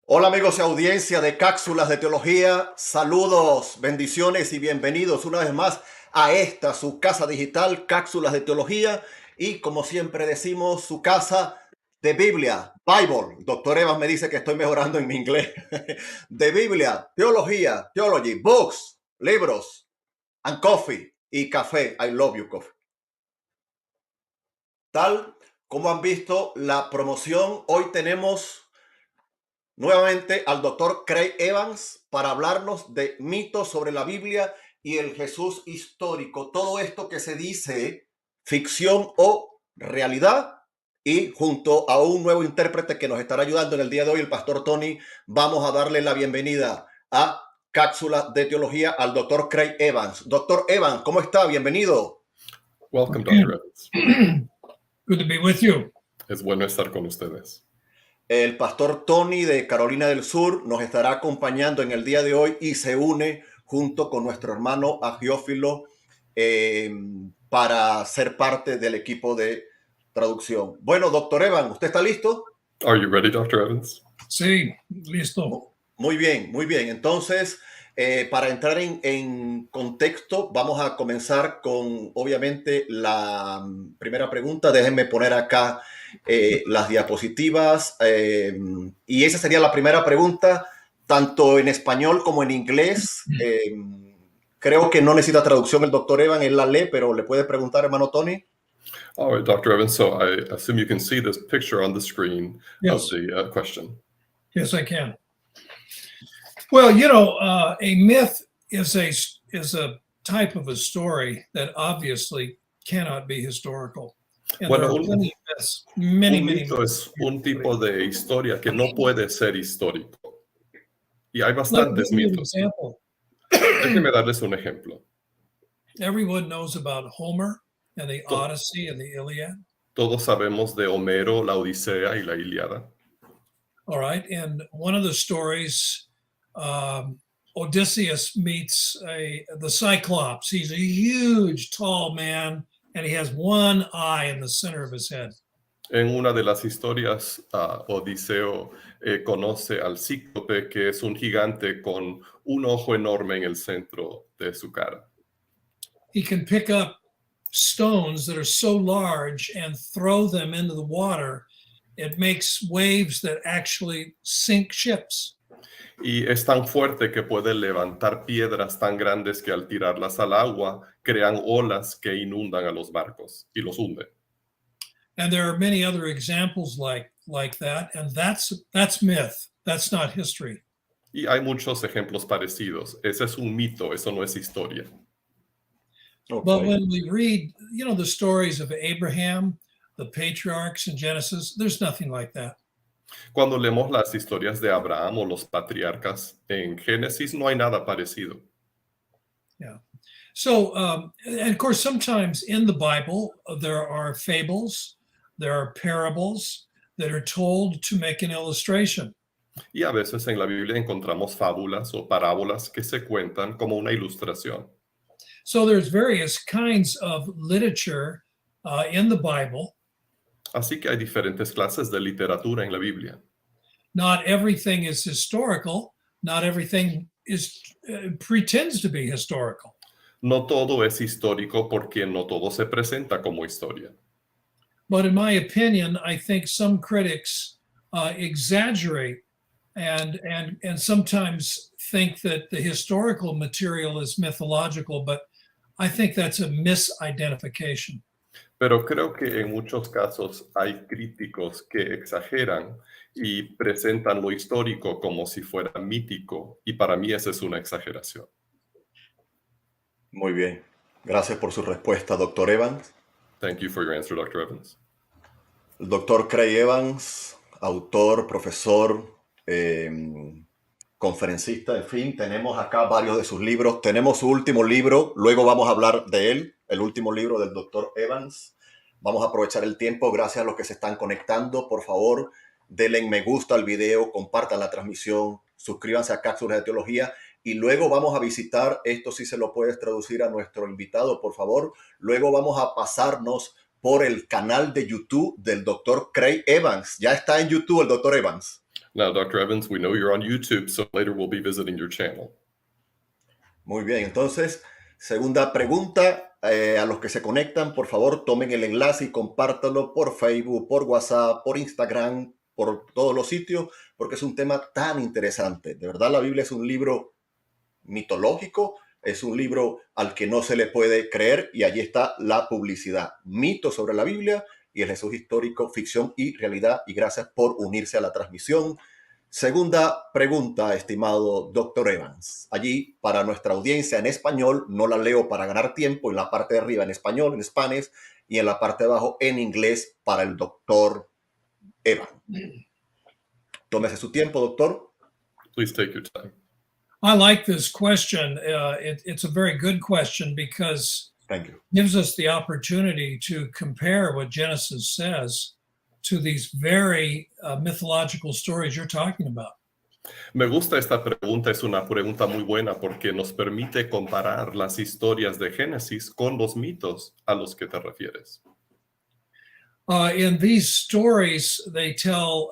Hola amigos y audiencia de Cápsulas de Teología, saludos, bendiciones y bienvenidos una vez más a esta, su casa digital, Cápsulas de Teología, y como siempre decimos, su casa de Biblia, Bible. Doctor Evans me dice que estoy mejorando en mi inglés. De Biblia, teología, theology, books, libros, and coffee y café. I love you, coffee. Tal como han visto la promoción, hoy tenemos nuevamente al doctor Craig Evans para hablarnos de mitos sobre la Biblia y el Jesús histórico. Todo esto que se dice ficción o realidad, y junto a un nuevo intérprete que nos estará ayudando en el día de hoy, el pastor Tony, vamos a darle la bienvenida a Cápsulas de Teología al doctor Craig Evans. Doctor Evans, ¿cómo está? Bienvenido. Welcome, Dr. Evans. Good to be with you. Es bueno estar con ustedes. El pastor Tony de Carolina del Sur nos estará acompañando en el día de hoy y se une junto con nuestro hermano Agiófilo para ser parte del equipo de traducción. Bueno, doctor Evans, ¿usted está listo? Are you ready, Dr. Evans? Sí, listo. Muy bien, muy bien. Entonces, para entrar en contexto, vamos a comenzar con, obviamente, la primera pregunta. Déjenme poner acá las diapositivas. Y esa sería la primera pregunta, tanto en español como en inglés. Creo que no necesita traducción el doctor Evans, él la lee, pero le puede preguntar, hermano Tony. All right, Dr. Evans, so I assume you can see this picture on the screen. Yes. Of the question. Yes, I can. Well, you know, a myth is a type of a story that obviously cannot be historical. And Bueno, there are many myths, many mito es un tipo de historia que no puede ser histórico. Y hay bastantes mitos. Déjenme darles un ejemplo. Everyone knows about Homer and the Odyssey and the Iliad. Todos sabemos de Homero, la Odisea y la Ilíada. All right, and one of the stories, Odysseus meets the Cyclops. He's a huge, tall man, and he has one eye in the center of his head. En una de las historias, Odiseo conoce al Cíclope, que es un gigante con un ojo enorme en el centro de su cara. He can pick up stones that are so large and throw them into the water. It makes waves that actually sink ships. Y es tan fuerte que puede levantar piedras tan grandes que al tirarlas al agua crean olas que inundan a los barcos y los hunden. And there are many other examples like that, and that's myth. That's not history. Y hay muchos ejemplos parecidos. Ese es un mito, eso no es historia. Okay. But when we read, you know, the stories of Abraham, the patriarchs in Genesis, there's nothing like that. Cuando leemos las historias de Abraham o los patriarcas en Génesis, no hay nada parecido. Yeah. So, and of course, sometimes in the Bible, there are fables, there are parables that are told to make an illustration. Y a veces en la Biblia encontramos fábulas o parábolas que se cuentan como una ilustración. So there's various kinds of literature in the Bible. Así que hay diferentes clases de literatura en la Biblia. Not everything is historical. Not everything pretends to be historical. No todo es histórico porque no todo se presenta como historia. But in my opinion, I think some critics exaggerate and sometimes think that the historical material is mythological, but I think that's a misidentification. Pero creo que en muchos casos hay críticos que exageran y presentan lo histórico como si fuera mítico, y para mí esa es una exageración. Muy bien. Gracias por su respuesta, doctor Evans. Thank you for your answer, Dr. Evans. El doctor Craig Evans, autor, profesor, conferencista, en fin, tenemos acá varios de sus libros. Tenemos su último libro, luego vamos a hablar de él, el último libro del doctor Evans. Vamos a aprovechar el tiempo, gracias a los que se están conectando. Por favor, denle me gusta al video, compartan la transmisión, suscríbanse a Cápsulas de Teología y luego vamos a visitar, esto sí se lo puedes traducir a nuestro invitado, por favor. Luego vamos a pasarnos por el canal de YouTube del doctor Craig Evans. Ya está en YouTube el doctor Evans. Now, Dr. Evans, we know you're on YouTube, so later we'll be visiting your channel. Muy bien, entonces, segunda pregunta. A los que se conectan, por favor, tomen el enlace y compártanlo por Facebook, por WhatsApp, por Instagram, por todos los sitios, porque es un tema tan interesante. De verdad, la Biblia es un libro mitológico, es un libro al que no se le puede creer y allí está la publicidad. Mitos sobre la Biblia y el Jesús histórico, ficción y realidad. Y gracias por unirse a la transmisión. Segunda pregunta, estimado doctor Evans. Allí, para nuestra audiencia en español, no la leo para ganar tiempo, en la parte de arriba en español, en Spanish, y en la parte de abajo en inglés para el doctor Evans. Tómese su tiempo, doctor. Please take your time. I like this question. It's a very good question because Thank you. it gives us the opportunity to compare what Genesis says to these very mythological stories you're talking about. Me gusta esta pregunta, es una pregunta muy buena porque nos permite comparar las historias de Génesis con los mitos a los que te refieres. In these stories, they tell,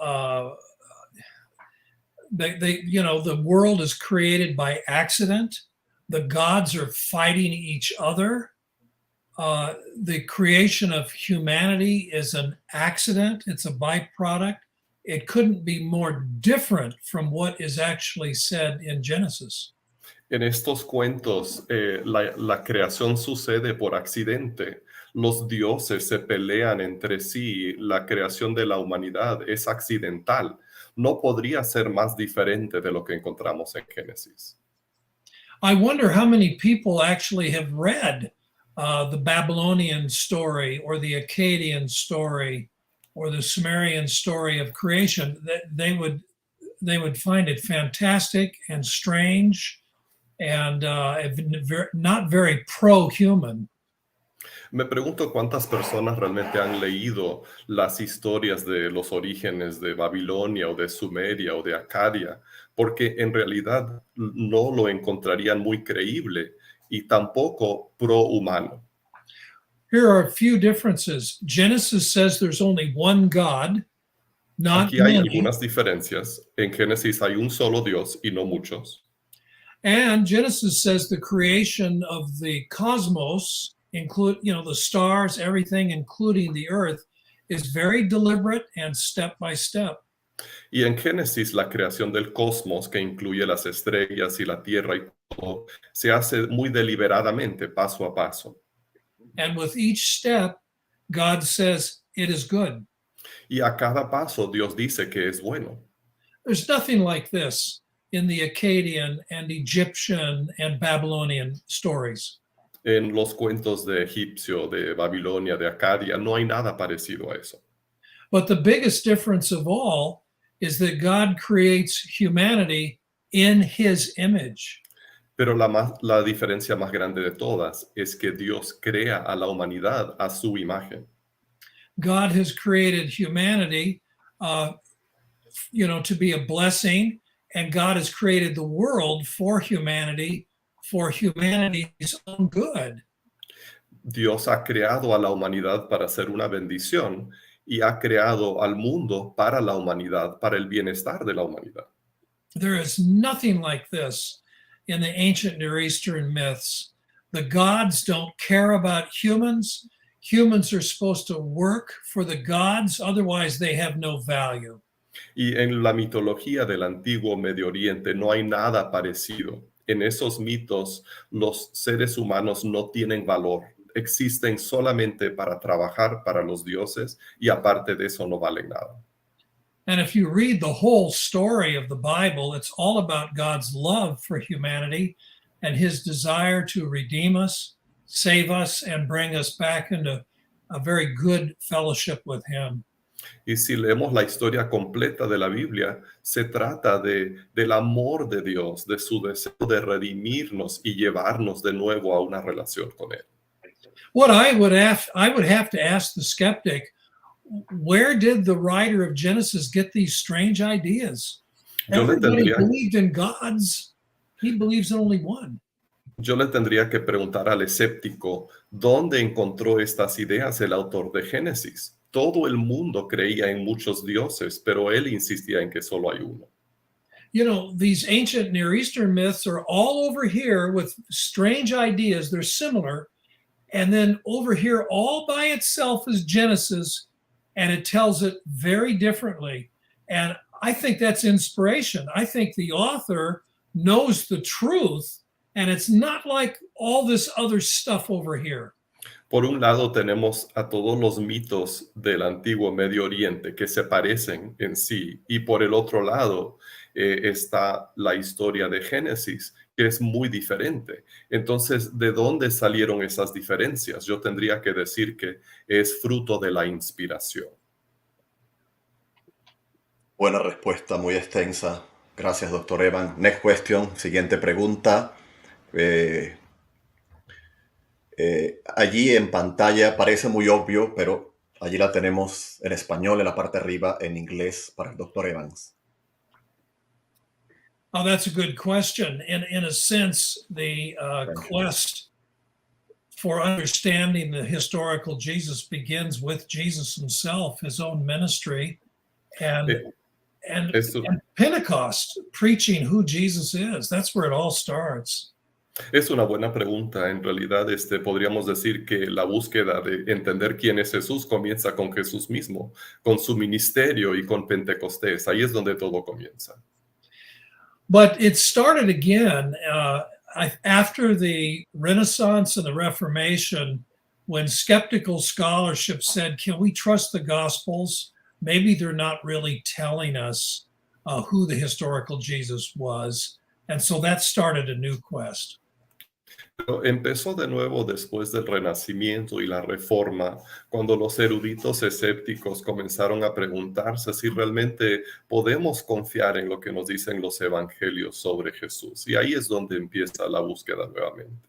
the world is created by accident. The gods are fighting each other. The creation of humanity is an accident. It's a byproduct. It couldn't be more different from what is actually said in Genesis. En estos cuentos, la creación sucede por accidente. Los dioses se pelean entre sí. La creación de la humanidad es accidental. No podría ser más diferente de lo que encontramos en Génesis. I wonder how many people actually have read the Babylonian story or the Akkadian story or the Sumerian story of creation. That they would find it fantastic and strange and not very pro-human. Me pregunto cuántas personas realmente han leído las historias de los orígenes de Babilonia o de Sumeria o de Acadia, porque en realidad no lo encontrarían muy creíble y tampoco pro-humano. Here are a few differences. Genesis says there's only one God, not Aquí hay many. algunas diferencias. En Génesis hay un solo Dios y no muchos. And Genesis says the creation of the cosmos, include, the stars, everything, including the earth, is very deliberate and step by step. Y en Génesis la creación del cosmos, que incluye las estrellas y la tierra y todo, se hace muy deliberadamente, paso a paso. And with each step, God says it is good. Y a cada paso Dios dice que es bueno. There's nothing like this in the Akkadian and Egyptian and Babylonian stories. En los cuentos de Egipcio, de Babilonia, de Acadia, no hay nada parecido a eso. But the biggest difference of all is that God creates humanity in his image. Pero la diferencia más grande de todas es que Dios crea a la humanidad a su imagen. God has created humanity, to be a blessing, and God has created the world for humanity's own good. Dios ha creado a la humanidad para ser una bendición y ha creado al mundo para la humanidad, para el bienestar de la humanidad. There is nothing like this in the ancient Near Eastern myths, the gods don't care about humans. Humans are supposed to work for the gods, otherwise they have no value. Y en la mitología del antiguo Medio Oriente no hay nada parecido. En esos mitos, los seres humanos no tienen valor. Existen solamente para trabajar para los dioses y aparte de eso no valen nada. And if you read the whole story of the Bible, it's all about God's love for humanity and his desire to redeem us, save us, and bring us back into a very good fellowship with him. Y si leemos la historia completa de la Biblia, se trata del amor de Dios, de su deseo de redimirnos y llevarnos de nuevo a una relación con él. What I would have to ask the skeptic, where did the writer of Genesis get these strange ideas? Everybody believed in gods. He believes in only one. Yo le tendría que preguntar al escéptico, ¿dónde encontró estas ideas el autor de Génesis? Todo el mundo creía en muchos dioses, pero él insistía en que solo hay uno. You know, these ancient Near Eastern myths are all over here with strange ideas. They're similar. And then over here, all by itself is Genesis, and it tells it very differently. And I think that's inspiration. I think the author knows the truth, and it's not like all this other stuff over here. Por un lado tenemos a todos los mitos del antiguo Medio Oriente que se parecen en sí, y por el otro lado está la historia de Génesis, que es muy diferente. Entonces, ¿de dónde salieron esas diferencias? Yo tendría que decir que es fruto de la inspiración. Buena respuesta, muy extensa. Gracias, doctor Evans. Next question, siguiente pregunta. Allí en pantalla parece muy obvio, pero allí la tenemos en español en la parte de arriba, en inglés para el doctor Evans. Oh, that's a good question. In a sense, the quest for understanding the historical Jesus begins with Jesus himself, his own ministry, and Pentecost, preaching who Jesus is. That's where it all starts. Es una buena pregunta. En realidad, podríamos decir que la búsqueda de entender quién es Jesús comienza con Jesús mismo, con su ministerio y con Pentecostés. Ahí es donde todo comienza. But it started again after the Renaissance and the Reformation, when skeptical scholarship said, can we trust the Gospels? Maybe they're not really telling us who the historical Jesus was. And so that started a new quest. Pero empezó de nuevo después del Renacimiento y la Reforma, cuando los eruditos escépticos comenzaron a preguntarse si realmente podemos confiar en lo que nos dicen los evangelios sobre Jesús. Y ahí es donde empieza la búsqueda nuevamente.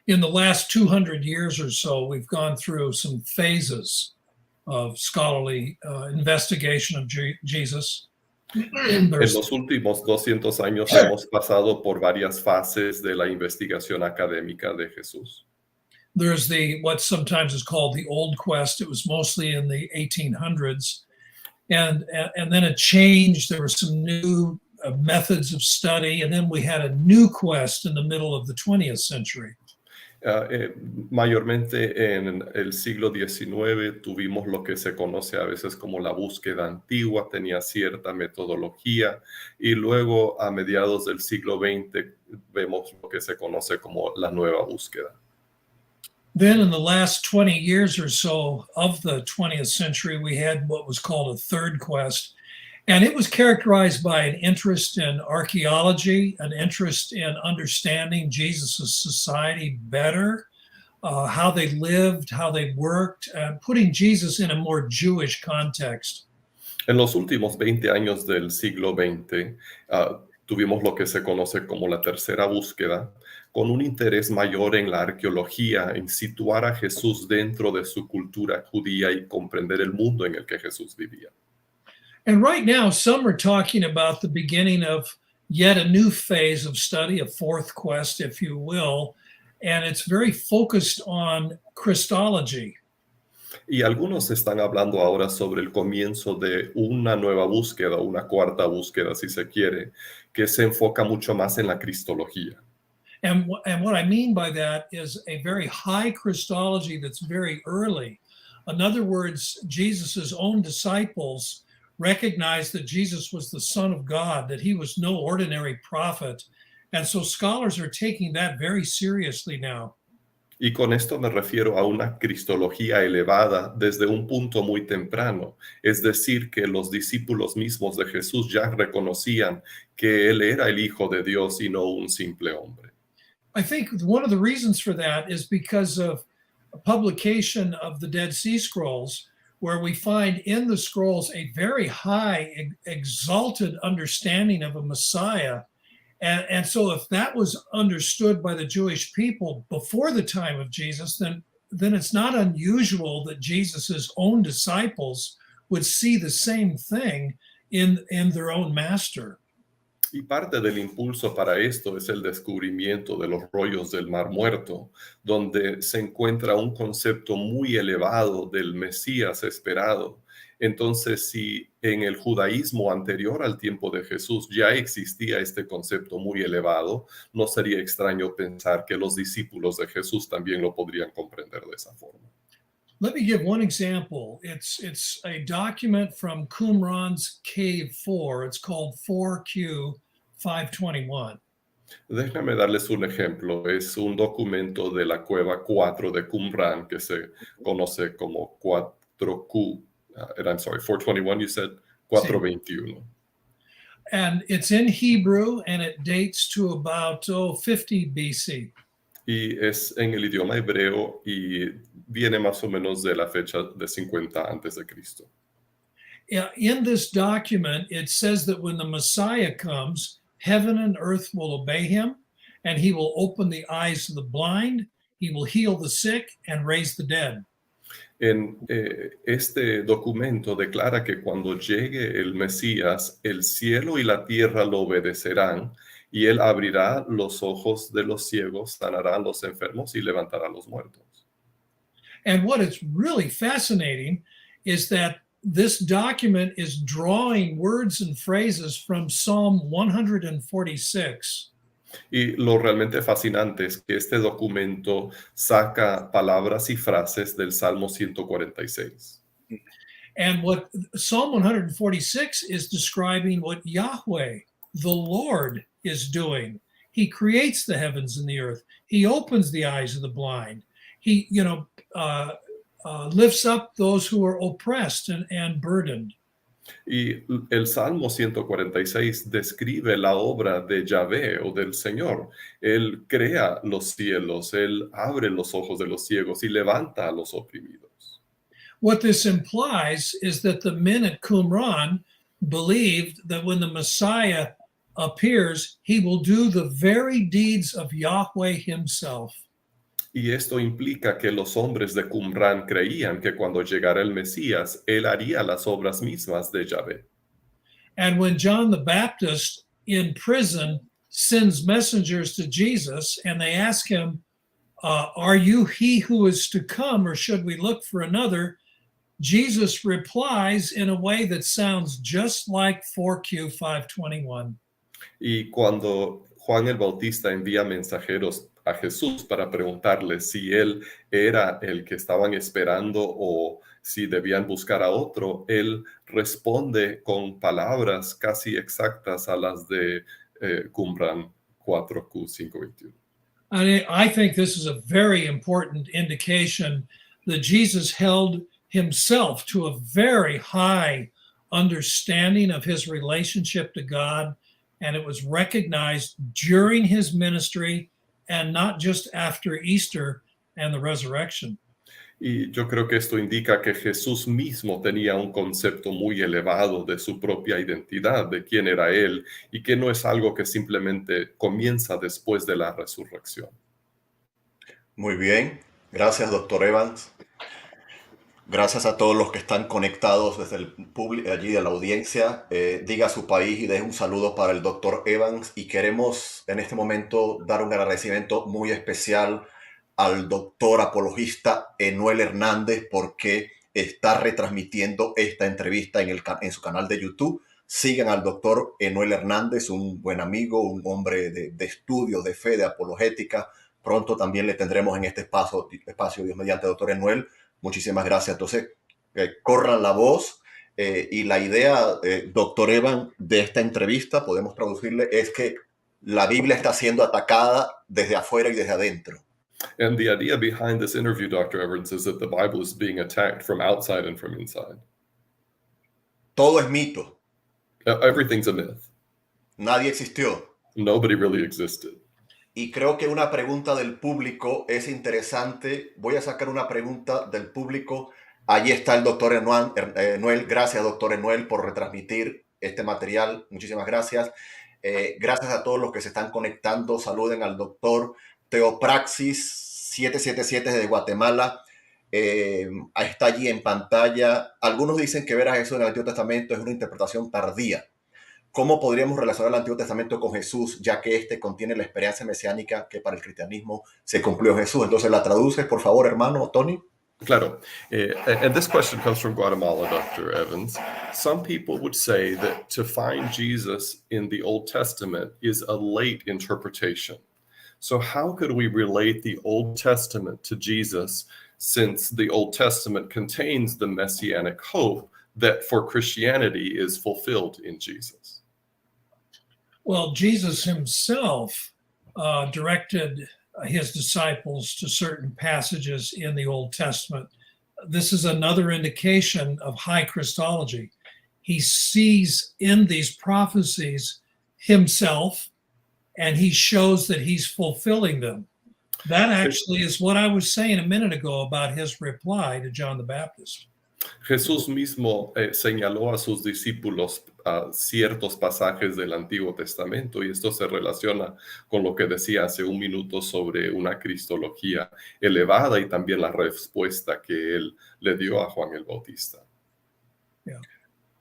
In the last 200 years or so, we've gone through some phases of scholarly investigation of Jesus. En los últimos 200 años hemos pasado por varias fases de la investigación académica de Jesús. There's what sometimes is called the Old Quest. It was mostly in the 1800s. And then it changed. There were some new methods of study. And then we had a new quest in the middle of the 20th century. Mayormente en el siglo XIX tuvimos lo que se conoce a veces como la búsqueda antigua, tenía cierta metodología, y luego a mediados del siglo XX vemos lo que se conoce como la nueva búsqueda. Then in the last 20 years or so of the 20th century, we had what was called a third quest. And it was characterized by an interest in archaeology, an interest in understanding Jesus' society better, how they lived, how they worked, putting Jesus in a more Jewish context. En los últimos 20 años del siglo XX, tuvimos lo que se conoce como la tercera búsqueda, con un interés mayor en la arqueología, en situar a Jesús dentro de su cultura judía y comprender el mundo en el que Jesús vivía. And right now, some are talking about the beginning of yet a new phase of study, a fourth quest, if you will, and it's very focused on Christology. Y algunos están hablando ahora sobre el comienzo de una nueva búsqueda, una cuarta búsqueda, si se quiere, que se enfoca mucho más en la cristología. And what I mean by that is a very high Christology that's very early. In other words, Jesus's own disciples recognized that Jesus was the Son of God, that he was no ordinary prophet. And so scholars are taking that very seriously now. Y con esto me refiero a una cristología elevada desde un punto muy temprano, es decir, que los discípulos mismos de Jesús ya reconocían que él era el Hijo de Dios y no un simple hombre. I think one of the reasons for that is because of a publication of the Dead Sea Scrolls, where we find in the scrolls a very high, exalted understanding of a Messiah. And so if that was understood by the Jewish people before the time of Jesus, then it's not unusual that Jesus's own disciples would see the same thing in their own master. Y parte del impulso para esto es el descubrimiento de los rollos del Mar Muerto, donde se encuentra un concepto muy elevado del Mesías esperado. Entonces, si en el judaísmo anterior al tiempo de Jesús ya existía este concepto muy elevado, no sería extraño pensar que los discípulos de Jesús también lo podrían comprender de esa forma. Let me give one example. It's a document from Qumran's Cave 4. It's called 4Q 521. Déjame darles un ejemplo. Es un documento de la cueva 4 de Qumran que se conoce como 4Q. I'm sorry, 421, you said? 421. And it's in Hebrew, and it dates to about 50 BC. Y es en el idioma hebreo y viene más o menos de la fecha de 50 antes de Cristo. In this document, it says that when the Messiah comes, heaven and earth will obey him, and he will open the eyes of the blind, he will heal the sick, and raise the dead. En este documento declara que cuando llegue el Mesías, el cielo y la tierra lo obedecerán, y él abrirá los ojos de los ciegos, sanará a los enfermos y levantará a los muertos. And what is really fascinating is that this document is drawing words and phrases from Psalm 146. Y lo realmente fascinante es que este documento saca palabras y frases del Salmo 146. And what Psalm 146 is describing what Yahweh, the Lord, is doing. He creates the heavens and the earth. He opens the eyes of the blind. He, lifts up those who are oppressed and burdened. Y el Salmo 146 describe la obra de Yahvé o del Señor. Él crea los cielos, él abre los ojos de los ciegos y levanta a los oprimidos. What this implies is that the men at Qumran believed that when the Messiah appears, he will do the very deeds of Yahweh himself. Y esto implica que los hombres de Qumran creían que cuando llegara el Mesías, él haría las obras mismas de Yahvé. And when John the Baptist in prison sends messengers to Jesus and they ask him, are you he who is to come, or should we look for another? Jesus replies in a way that sounds just like 4Q 521. Y cuando Juan el Bautista envía mensajeros a Jesús para preguntarle si él era el que estaban esperando o si debían buscar a otro, él responde con palabras casi exactas a las de Qumran 4Q 521. I think this is a very important indication that Jesus held himself to a very high understanding of his relationship to God, and it was recognized during his ministry and not just after Easter and the resurrection. Y yo creo que esto indica que Jesús mismo tenía un concepto muy elevado de su propia identidad, de quién era él, y que no es algo que simplemente comienza después de la resurrección. Muy bien, gracias, doctor Evans. Gracias a todos los que están conectados desde el público, allí de la audiencia. Diga su país y deje un saludo para el doctor Evans. Y queremos en este momento dar un agradecimiento muy especial al doctor apologista Enuel Hernández porque está retransmitiendo esta entrevista en su canal de YouTube. Sigan al doctor Enuel Hernández, un buen amigo, un hombre de estudio, de fe, de apologética. Pronto también le tendremos en este espacio Dios mediante, doctor Enuel. Muchísimas gracias. Entonces, corran la voz. Y la idea, doctor Evan, de esta entrevista, podemos traducirle, es que la Biblia está siendo atacada desde afuera y desde adentro. And the idea behind this interview, Dr. Evans, is that the Bible is being attacked from outside and from inside. Todo es mito. Everything's a myth. Nadie existió. Nobody really existed. Y creo que una pregunta del público es interesante. Voy a sacar una pregunta del público. Allí está el doctor Enuel. Gracias, doctor Enuel, por retransmitir este material. Muchísimas gracias. Gracias a todos los que se están conectando. Saluden al doctor Teopraxis 777 desde Guatemala. Está allí en pantalla. Algunos dicen que ver a Jesús en el Antiguo Testamento es una interpretación tardía. ¿Cómo podríamos relacionar el Antiguo Testamento con Jesús, ya que este contiene la experiencia mesiánica que para el cristianismo se cumplió en Jesús? Entonces, ¿la traduces, por favor, hermano Tony? Claro. And this question comes from Guatemala, Dr. Evans. Some people would say that to find Jesus in the Old Testament is a late interpretation. So how could we relate the Old Testament to Jesus, since the Old Testament contains the messianic hope that for Christianity is fulfilled in Jesus? Well, Jesus himself directed his disciples to certain passages in the Old Testament. This is another indication of high Christology. He sees in these prophecies himself, and he shows that he's fulfilling them. That actually is what I was saying a minute ago about his reply to John the Baptist. Jesús mismo señaló a sus discípulos ciertos pasajes del Antiguo Testamento, y esto se relaciona con lo que decía hace un minuto sobre una cristología elevada y también la respuesta que él le dio a Juan el Bautista. Yeah.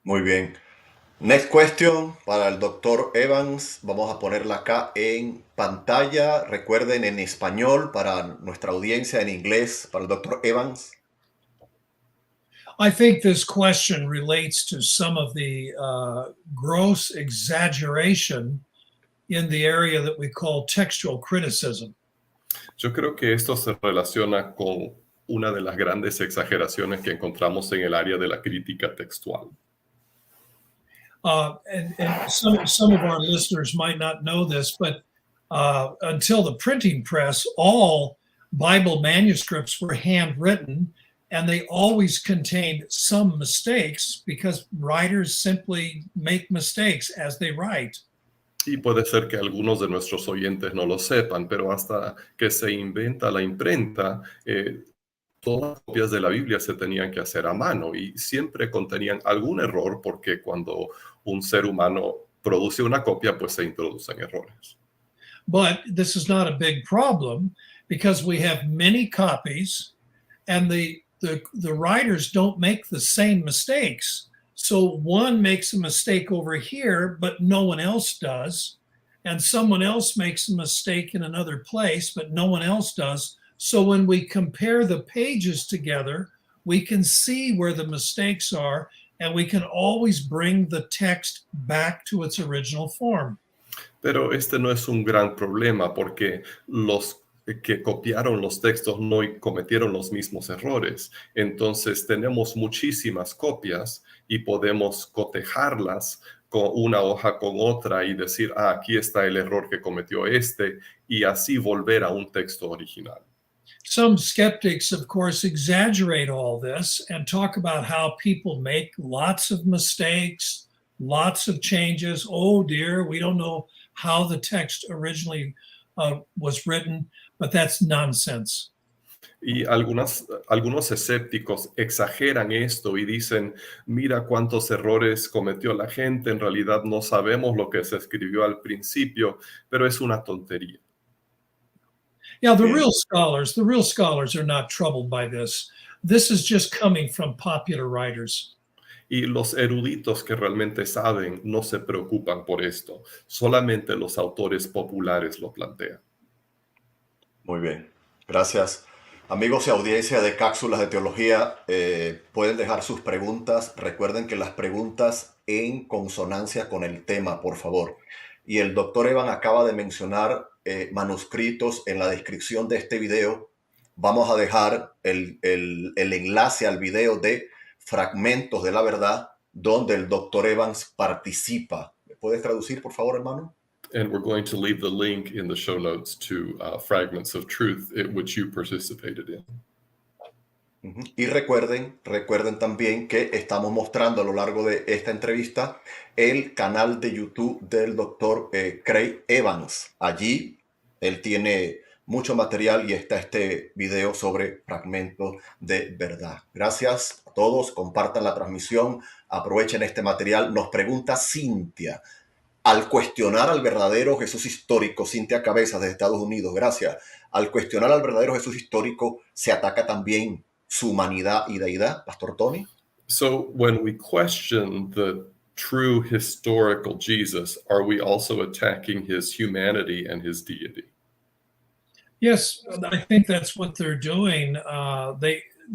Muy bien. Next question para el doctor Evans. Vamos a ponerla acá en pantalla. Recuerden, en español para nuestra audiencia, en inglés para el doctor Evans. I think this question relates to some of the gross exaggeration in the area that we call textual criticism. Yo creo que esto se relaciona con una de las grandes exageraciones que encontramos en el área de la crítica textual. And some of our listeners might not know this, but until the printing press, all Bible manuscripts were handwritten, and they always contained some mistakes because writers simply make mistakes as they write. Y puede ser que algunos de nuestros oyentes no lo sepan, pero hasta que se inventa la imprenta, todas las copias de la Biblia se tenían que hacer a mano y siempre contenían algún error, porque cuando un ser humano produce una copia, pues se introducen errores. But this is not a big problem because we have many copies, and the writers don't make the same mistakes. So one makes a mistake over here, but no one else does. And someone else makes a mistake in another place, but no one else does. So when we compare the pages together, we can see where the mistakes are, and we can always bring the text back to its original form. Pero este no es un gran problema, porque los que copiaron los textos no cometieron los mismos errores. Entonces tenemos muchísimas copias y podemos cotejarlas con una hoja con otra y decir, aquí está el error que cometió este, y así volver a un texto original. Some skeptics, of course, exaggerate all this and talk about how people make lots of mistakes, lots of changes. Oh dear, we don't know how the text originally was written, but that's nonsense. Y algunos escépticos exageran esto y dicen, mira cuántos errores cometió la gente, en realidad no sabemos lo que se escribió al principio, pero es una tontería. Yeah, the real scholars are not troubled by this. This is just coming from popular writers. Y los eruditos que realmente saben no se preocupan por esto. Solamente los autores populares lo plantean. Muy bien. Gracias. Amigos y audiencia de Cápsulas de Teología, pueden dejar sus preguntas. Recuerden que las preguntas en consonancia con el tema, por favor. Y el doctor Evan acaba de mencionar manuscritos en la descripción de este video. Vamos a dejar el enlace al video de Fragmentos de la Verdad, donde el doctor Evans participa. ¿Me puedes traducir, por favor, hermano? And we're going to leave the link in the show notes to Fragments of Truth, which you participated in. Y recuerden también que estamos mostrando a lo largo de esta entrevista el canal de YouTube del doctor Craig Evans. Allí él tiene mucho material y está este video sobre fragmentos de verdad. Gracias a todos, compartan la transmisión, aprovechen este material. Nos pregunta Cintia, al cuestionar al verdadero Jesús histórico, Cintia Cabezas de Estados Unidos, gracias. Al cuestionar al verdadero Jesús histórico, se ataca también su humanidad y deidad, Pastor Tony. So when we question the true historical Jesus, are we also attacking his humanity and his deity? Yes, I think that's what they're doing.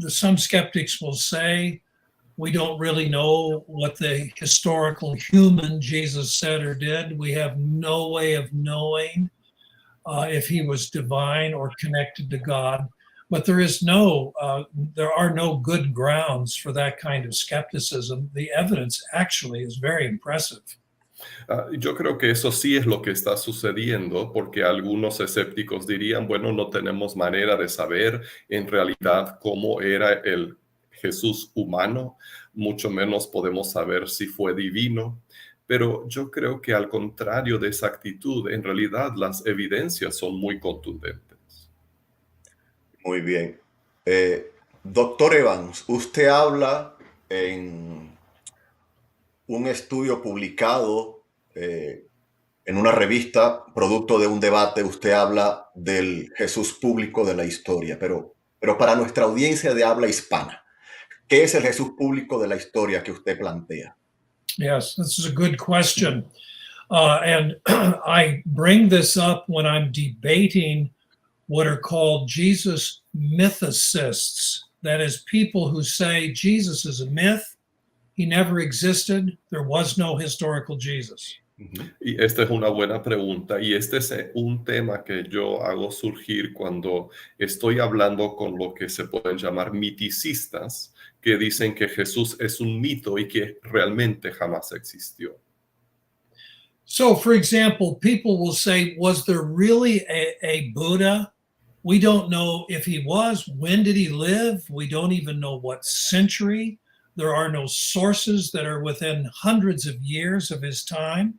Some skeptics will say, we don't really know what the historical human Jesus said or did. We have no way of knowing if he was divine or connected to God. But there are no good grounds for that kind of skepticism. The evidence actually is very impressive. Yo creo que eso sí es lo que está sucediendo, porque algunos escépticos dirían, bueno, no tenemos manera de saber en realidad cómo era el Jesús humano, mucho menos podemos saber si fue divino, pero yo creo que al contrario de esa actitud, en realidad las evidencias son muy contundentes. Muy bien. Doctor Evans, usted habla en un estudio publicado en una revista, producto de un debate, usted habla del Jesús público de la historia, pero para nuestra audiencia de habla hispana, ¿qué es el Jesús público de la historia que usted plantea? Yes, this is a good question. And I bring this up when I'm debating what are called Jesus mythicists. That is, people who say Jesus is a myth, he never existed, there was no historical Jesus. Y esta es una buena pregunta y este es un tema que yo hago surgir cuando estoy hablando con lo que se pueden llamar miticistas, que dicen que Jesús es un mito y que realmente jamás existió. So, for example, people will say, was there really a Buddha? We don't know if he was. When did he live? We don't even know what century. There are no sources that are within hundreds of years of his time.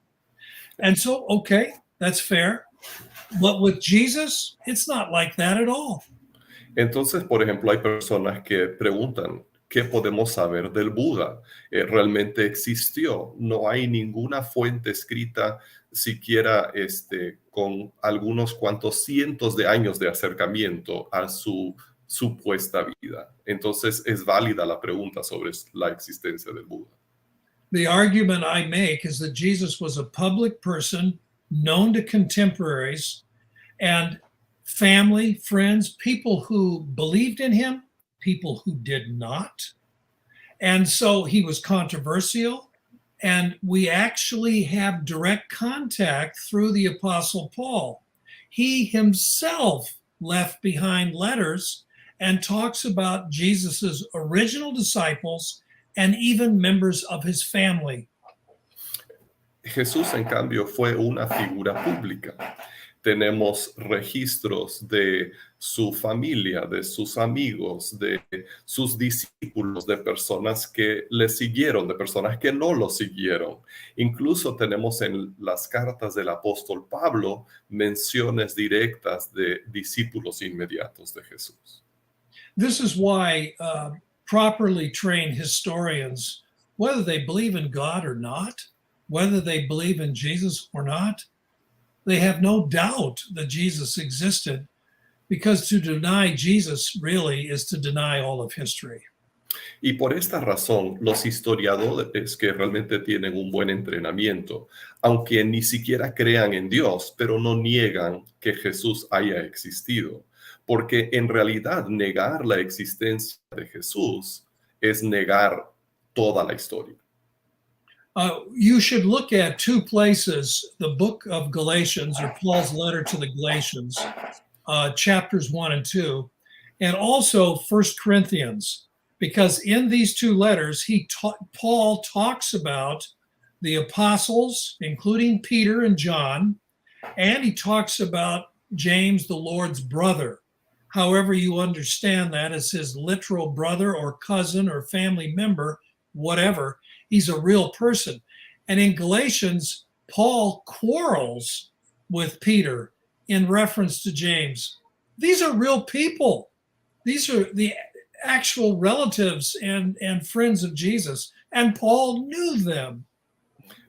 And so, okay, that's fair. But with Jesus, it's not like that at all. Entonces, por ejemplo, hay personas que preguntan, ¿qué podemos saber del Buda? ¿Realmente existió? No hay ninguna fuente escrita, siquiera con algunos cuantos cientos de años de acercamiento a su supuesta vida. Entonces, es válida la pregunta sobre la existencia del Buda. The argument I make is that Jesus was a public person, known to contemporaries, and family, friends, people who believed in him, people who did not. And so he was controversial. And we actually have direct contact through the Apostle Paul. He himself left behind letters and talks about Jesus's original disciples and even members of his family. Jesús, en cambio, fue una figura pública. Tenemos registros de su familia, de sus amigos, de sus discípulos, de personas que le siguieron, de personas que no lo siguieron. Incluso tenemos en las cartas del apóstol Pablo menciones directas de discípulos inmediatos de Jesús. This is why properly trained historians, whether they believe in God or not, whether they believe in Jesus or not, they have no doubt that Jesus existed, because to deny Jesus really is to deny all of history. Y por esta razón, los historiadores que realmente tienen un buen entrenamiento, aunque ni siquiera crean en Dios, pero no niegan que Jesús haya existido, porque en realidad negar la existencia de Jesús es negar toda la historia. You should look at two places, the book of Galatians, or Paul's letter to the Galatians, chapters 1 and 2, and also 1 Corinthians, because in these two letters, Paul talks about the apostles, including Peter and John, and he talks about James, the Lord's brother. However you understand that as his literal brother or cousin or family member, whatever, he's a real person. And in Galatians, Paul quarrels with Peter in reference to James. These are real people. These are the actual relatives and friends of Jesus. And Paul knew them.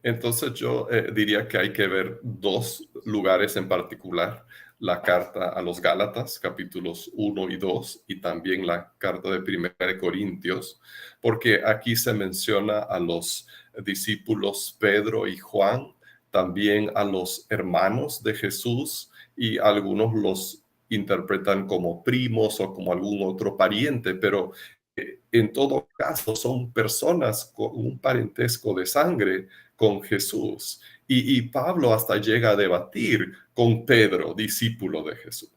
Entonces yo diría que hay que ver dos lugares en particular, la carta a los Gálatas, capítulos 1 y 2, y también la carta de 1 Corintios, porque aquí se menciona a los discípulos Pedro y Juan, también a los hermanos de Jesús, y algunos los interpretan como primos o como algún otro pariente, pero en todo caso son personas con un parentesco de sangre con Jesús. Y Pablo hasta llega a debatir con Pedro, discípulo de Jesús.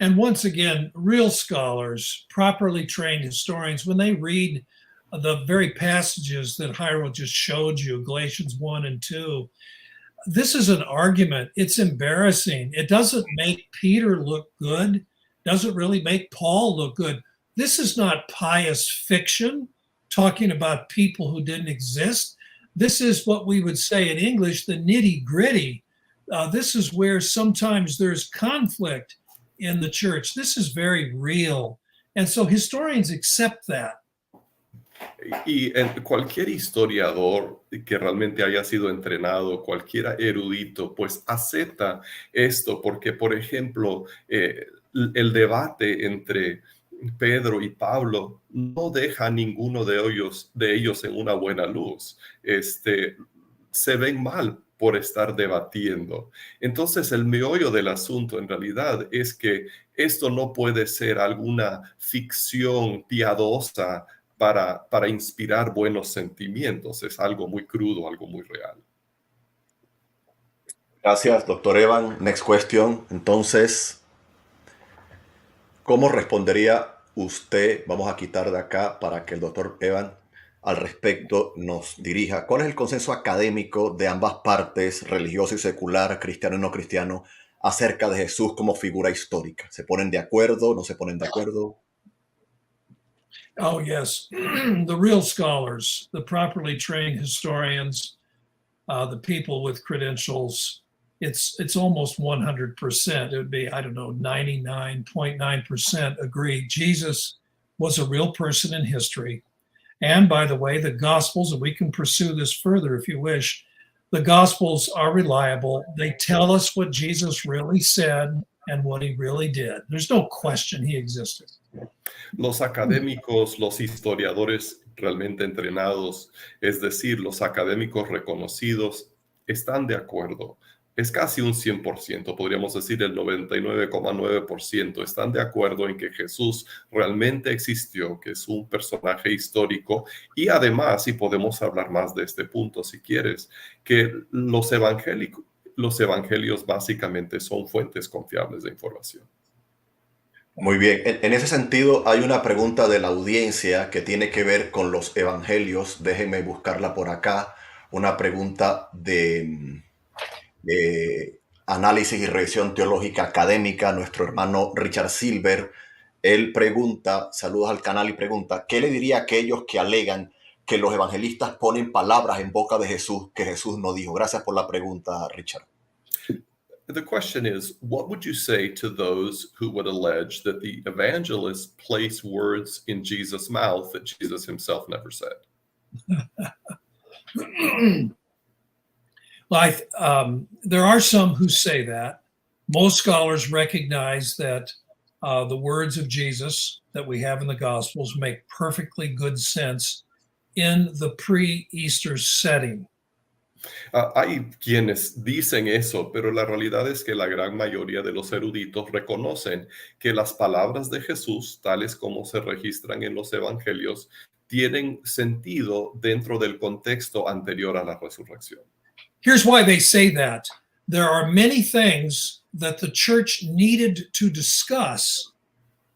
And once again, real scholars, properly trained historians, when they read the very passages that Jairo just showed you, Galatians 1 and 2, this is an argument. It's embarrassing. It doesn't make Peter look good. Doesn't really make Paul look good. This is not pious fiction talking about people who didn't exist. This is what we would say in English, the nitty gritty. This is where sometimes there's conflict in the church. This is very real. And so historians accept that. Y cualquier historiador que realmente haya sido entrenado, cualquier erudito, pues acepta esto, porque, por ejemplo, el debate entre Pedro y Pablo no deja a ninguno de ellos en una buena luz. Se ven mal por estar debatiendo. Entonces, el meollo del asunto en realidad es que esto no puede ser alguna ficción piadosa para inspirar buenos sentimientos. Es algo muy crudo, algo muy real. Gracias, doctor Evan. Next question. Entonces, ¿cómo respondería usted? Vamos a quitar de acá para que el doctor Evan al respecto nos dirija. ¿Cuál es el consenso académico de ambas partes, religioso y secular, cristiano y no cristiano, acerca de Jesús como figura histórica? ¿Se ponen de acuerdo? ¿No se ponen de acuerdo? Oh, yes. The real scholars, the properly trained historians, the people with credentials, it's almost 100%. It would be, 99.9% agree. Jesus was a real person in history. And by the way, the Gospels, and we can pursue this further if you wish, the Gospels are reliable. They tell us what Jesus really said and what he really did. There's no question he existed. Los académicos, los historiadores realmente entrenados, es decir, los académicos reconocidos, están de acuerdo. Es casi un 100%, podríamos decir el 99,9%, están de acuerdo en que Jesús realmente existió, que es un personaje histórico, y además, y podemos hablar más de este punto si quieres, que los evangelios básicamente son fuentes confiables de información. Muy bien. En ese sentido, hay una pregunta de la audiencia que tiene que ver con los evangelios. Déjenme buscarla por acá. Una pregunta de análisis y revisión teológica académica, nuestro hermano Richard Silver. Él pregunta, saludos al canal, y pregunta, ¿qué le diría a aquellos que alegan que los evangelistas ponen palabras en boca de Jesús que Jesús no dijo? Gracias por la pregunta, Richard. The question is, what would you say to those who would allege that the evangelists place words in Jesus' mouth that Jesus himself never said? Well, there are some who say that. Most scholars recognize that the words of Jesus that we have in the Gospels make perfectly good sense in the pre-Easter setting. Hay quienes dicen eso, pero la realidad es que la gran mayoría de los eruditos reconocen que las palabras de Jesús, tales como se registran en los evangelios, tienen sentido dentro del contexto anterior a la resurrección. Here's why they say that. There are many things that the church needed to discuss,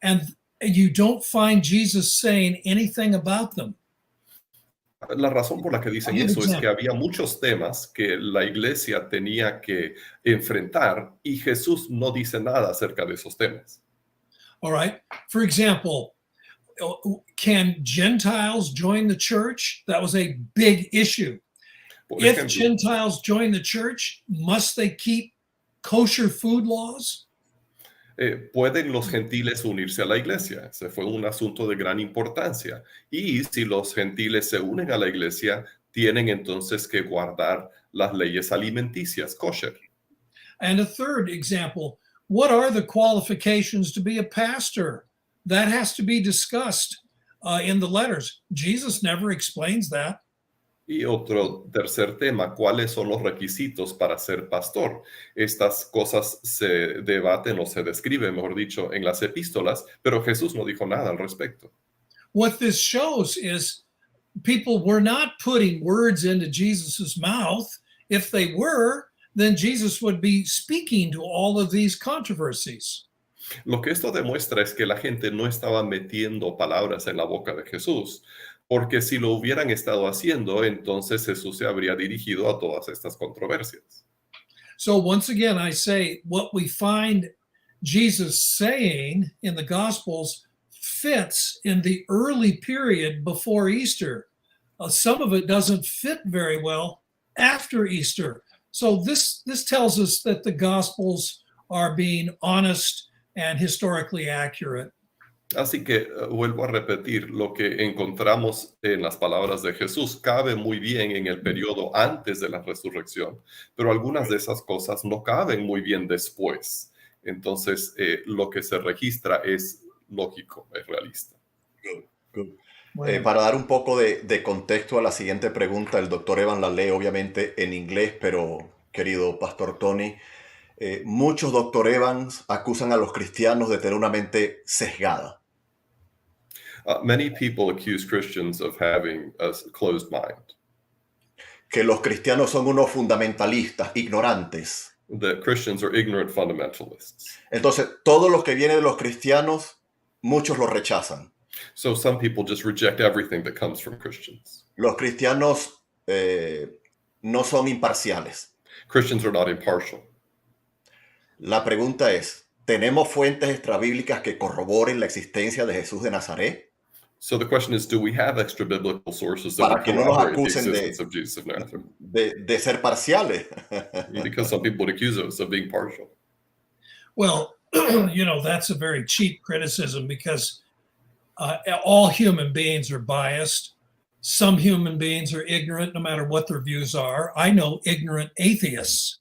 and you don't find Jesus saying anything about them. La razón por la que dicen eso es que había muchos temas que la iglesia tenía que enfrentar y Jesús no dice nada acerca de esos temas. All right. For example, can Gentiles join the church? That was a big issue. If Gentiles join the church, must they keep kosher food laws? ¿Pueden los gentiles unirse a la iglesia? Ese fue un asunto de gran importancia. Y si los gentiles se unen a la iglesia, tienen entonces que guardar las leyes alimenticias, kosher. And a third example, what are the qualifications to be a pastor? That has to be discussed in the letters. Jesus never explains that. Y otro tercer tema, ¿cuáles son los requisitos para ser pastor? Estas cosas se debaten o se describen, mejor dicho, en las epístolas, pero Jesús no dijo nada al respecto. What this shows is people were not putting words into Jesus's mouth. If they were, then Jesus would be speaking to all of these controversies. Lo que esto demuestra es que la gente no estaba metiendo palabras en la boca de Jesús, porque si lo hubieran estado haciendo, entonces Jesús se habría dirigido a todas estas controversias. So once again, I say what we find Jesus saying in the Gospels fits in the early period before Easter. Some of it doesn't fit very well after Easter. So this tells us that the Gospels are being honest and historically accurate. Así que vuelvo a repetir, lo que encontramos en las palabras de Jesús cabe muy bien en el periodo antes de la resurrección, pero algunas de esas cosas no caben muy bien después. Entonces, lo que se registra es lógico, es realista. Bueno. Para dar un poco de contexto a la siguiente pregunta, el doctor Evans la lee obviamente en inglés, pero querido Pastor Tony, muchos doctor Evans acusan a los cristianos de tener una mente sesgada. Many people accuse Christians of having a closed mind. Que los cristianos son unos fundamentalistas, ignorantes. That Christians are ignorant fundamentalists. Entonces, todo lo que viene de los cristianos, muchos lo rechazan. So some people just reject everything that comes from Christians. Los cristianos no son imparciales. Christians are not impartial. La pregunta es, ¿tenemos fuentes extrabíblicas que corroboren la existencia de Jesús de Nazaret? So the question is, do we have extra biblical sources that Para que no nos corroborate the acusen existence of Jesus of Nazareth? de ser parciales. Because some people would accuse us of being partial. Well, that's a very cheap criticism because all human beings are biased. Some human beings are ignorant no matter what their views are. I know ignorant atheists.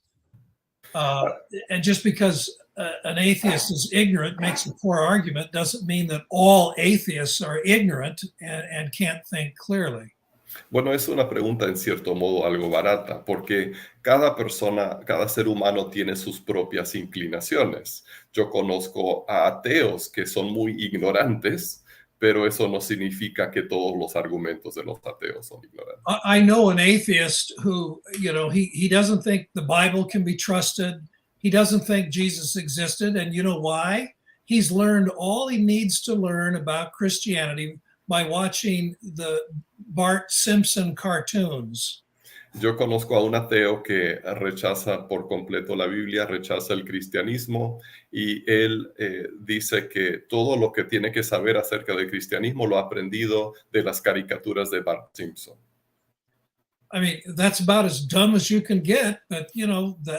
And just because an atheist is ignorant makes a poor argument doesn't mean that all atheists are ignorant and can't think clearly. Bueno, es una pregunta en cierto modo algo barata, porque cada persona, cada ser humano tiene sus propias inclinaciones. Yo conozco a ateos que son muy ignorantes, pero eso no significa que todos los argumentos de los ateos son ignorantes. I know an atheist who, he doesn't think the Bible can be trusted. He doesn't think Jesus existed. And you know why? He's learned all he needs to learn about Christianity by watching the Bart Simpson cartoons. Yo conozco a un ateo que rechaza por completo la Biblia, rechaza el cristianismo y él dice que todo lo que tiene que saber acerca del cristianismo lo ha aprendido de las caricaturas de Bart Simpson. I mean, that's about as dumb as you can get, but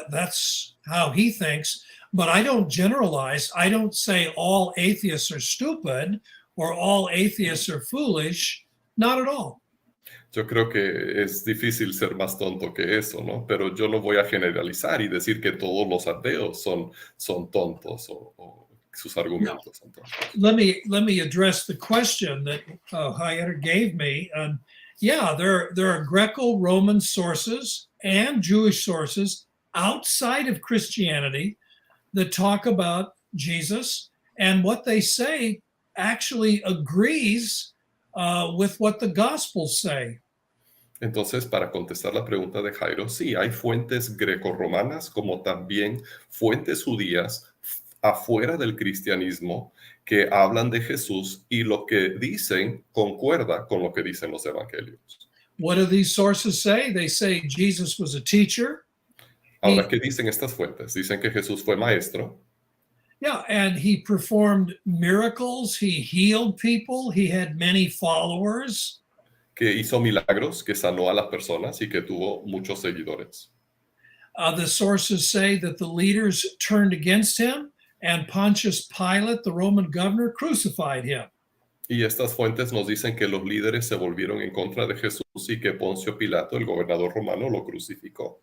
that's how he thinks. But I don't generalize. I don't say all atheists are stupid or all atheists are foolish. Not at all. Yo creo que es difícil ser más tonto que eso, ¿no? Pero yo no voy a generalizar y decir que todos los ateos son tontos o sus argumentos son tontos. Let me address the question that Hyatt gave me. Yeah, there are Greco-Roman sources and Jewish sources outside of Christianity that talk about Jesus, and what they say actually agrees with what the Gospels say. Entonces, para contestar la pregunta de Jairo, sí, hay fuentes grecorromanas como también fuentes judías afuera del cristianismo que hablan de Jesús y lo que dicen concuerda con lo que dicen los evangelios. What do these sources say? They say Jesus was a teacher. Ahora, ¿qué dicen estas fuentes? Dicen que Jesús fue maestro. Yeah, and he performed miracles. He healed people. He had many followers. Que hizo milagros, que sanó a las personas y que tuvo muchos seguidores. The sources say that the leaders turned against him, and Pontius Pilate, the Roman governor, crucified him. Y estas fuentes nos dicen que los líderes se volvieron en contra de Jesús y que Poncio Pilato, el gobernador romano, lo crucificó.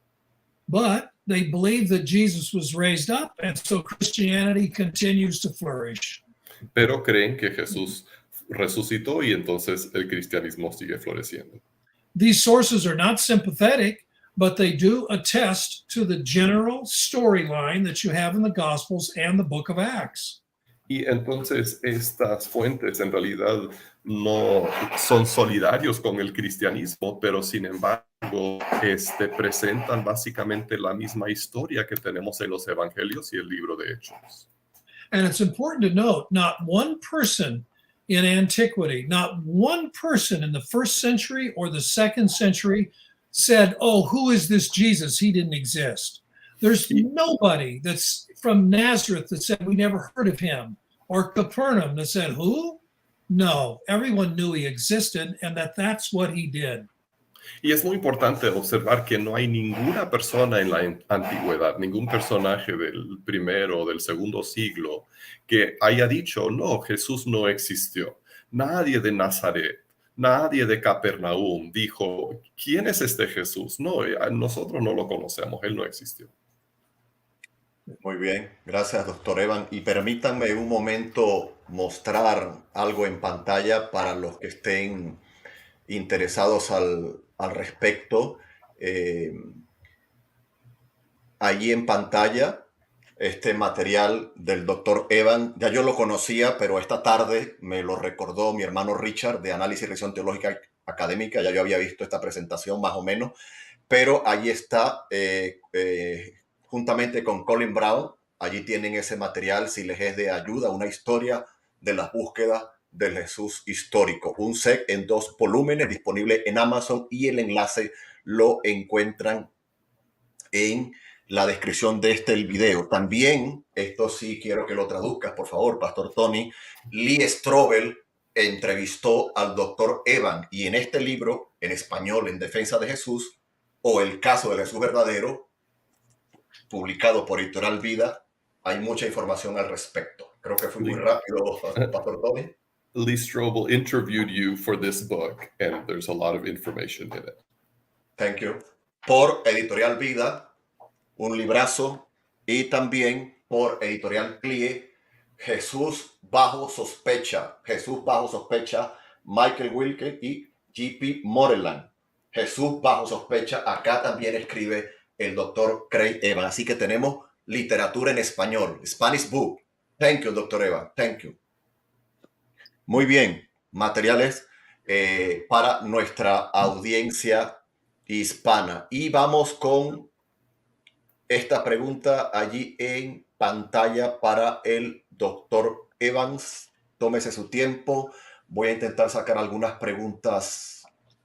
But they believe that Jesus was raised up, and so Christianity continues to flourish. Pero creen que Jesús resucitó y entonces el cristianismo sigue floreciendo. These sources are not sympathetic, but they do attest to the general storyline that you have in the Gospels and the book of Acts. Y entonces estas fuentes en realidad no son solidarios con el cristianismo, pero sin embargo presentan básicamente la misma historia que tenemos en los evangelios y el libro de Hechos. And it's important to note, not one person in antiquity, not one person in the first century or the second century said, oh, who is this Jesus? He didn't exist. There's nobody that's from Nazareth that said we never heard of him, or Capernaum that said, who? No, everyone knew he existed and that's what he did. Y es muy importante observar que no hay ninguna persona en la antigüedad, ningún personaje del primero o del segundo siglo que haya dicho, no, Jesús no existió. Nadie de Nazaret, nadie de Capernaum dijo, ¿quién es este Jesús? No, nosotros no lo conocemos, él no existió. Muy bien, gracias, doctor Evan. Y permítanme un momento mostrar algo en pantalla para los que estén interesados al respecto. Allí en pantalla, este material del doctor Evan, ya yo lo conocía, pero esta tarde me lo recordó mi hermano Richard de Análisis y Revisión Teológica Académica. Ya yo había visto esta presentación más o menos, pero allí está juntamente con Colin Brown. Allí tienen ese material, si les es de ayuda, una historia de las búsquedas del Jesús histórico. Un set en 2 volúmenes disponible en Amazon y el enlace lo encuentran en la descripción de el video. También, esto sí quiero que lo traduzcas, por favor, Pastor Tony. Lee Strobel entrevistó al doctor Evan y en este libro, en español, En Defensa de Jesús, o El Caso del Jesús Verdadero, publicado por Editorial Vida, hay mucha información al respecto. Creo que fui muy rápido, Pastor Tony. Lee Strobel interviewed you for this book, and there's a lot of information in it. Thank you. Por Editorial Vida, un librazo, y también por Editorial CLIE, Jesús bajo sospecha, Michael Wilke y J.P. Moreland. Jesús bajo sospecha, acá también escribe el doctor Craig Evans. Así que tenemos literatura en español, Spanish book. Thank you, doctor Evans. Thank you. Muy bien, materiales para nuestra audiencia hispana. Y vamos con esta pregunta allí en pantalla para el doctor Evans. Tómese su tiempo. Voy a intentar sacar algunas preguntas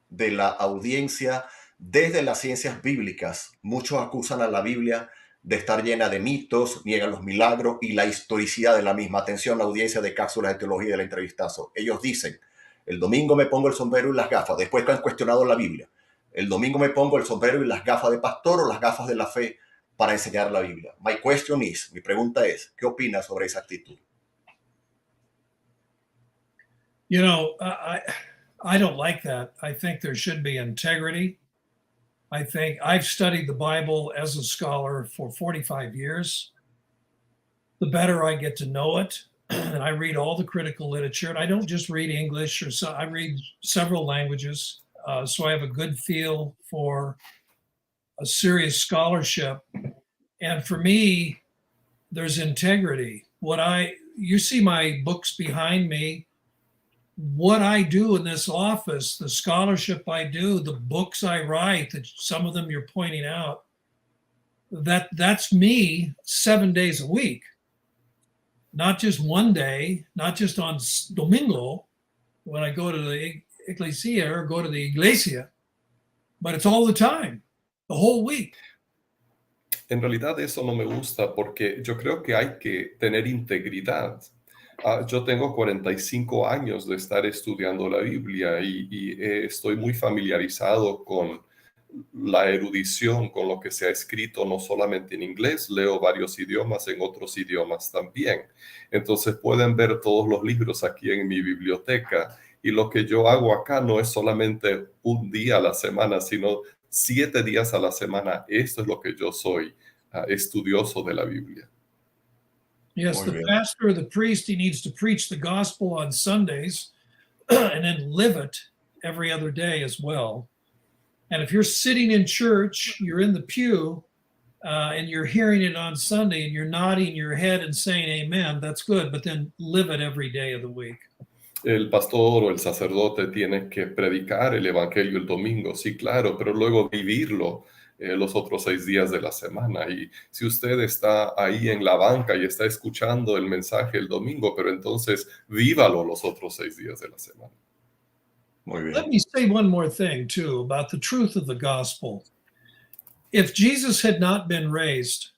de la audiencia. Desde las ciencias bíblicas, muchos acusan a la Biblia de estar llena de mitos, niegan los milagros y la historicidad de la misma. Atención, la audiencia de Cápsulas de Teología de la EntrevistAZO. Ellos dicen, el domingo me pongo el sombrero y las gafas, después que han cuestionado la Biblia. El domingo me pongo el sombrero y las gafas de pastor o las gafas de la fe para enseñar la Biblia. Mi pregunta es, ¿qué opinas sobre esa actitud? You know, I don't like that. I think there should be integrity. I think I've studied the Bible as a scholar for 45 years. The better I get to know it, and I read all the critical literature, and I don't just read English, I read several languages, so I have a good feel for a serious scholarship. And for me, there's integrity. You see my books behind me. What I do in this office, the scholarship I do, the books I write, that some of them you're pointing out, that's me 7 days a week. Not just one day, not just on Domingo when I go to the iglesia or go to the iglesia, but it's all the time, the whole week. En realidad eso no me gusta porque yo creo que hay que tener integridad. Yo tengo 45 años de estar estudiando la Biblia y estoy muy familiarizado con la erudición, con lo que se ha escrito no solamente en inglés, leo varios idiomas, en otros idiomas también. Entonces pueden ver todos los libros aquí en mi biblioteca y lo que yo hago acá no es solamente un día a la semana, sino 7 días a la semana. Esto es lo que yo soy, estudioso de la Biblia. Yes, the pastor or the priest, he needs to preach the gospel on Sundays and then live it every other day as well. And if you're sitting in church, you're in the pew, and you're hearing it on Sunday and you're nodding your head and saying amen, that's good, but then live it every day of the week. El pastor o el sacerdote tiene que predicar el evangelio el domingo, sí, claro, pero luego vivirlo los otros 6 días de la semana. Y si usted está ahí en la banca y está escuchando el mensaje el domingo, pero entonces vívalo los otros 6 días de la semana. Muy bien. Let me say one more thing, too, about the truth of the gospel. If Jesus had not been raised,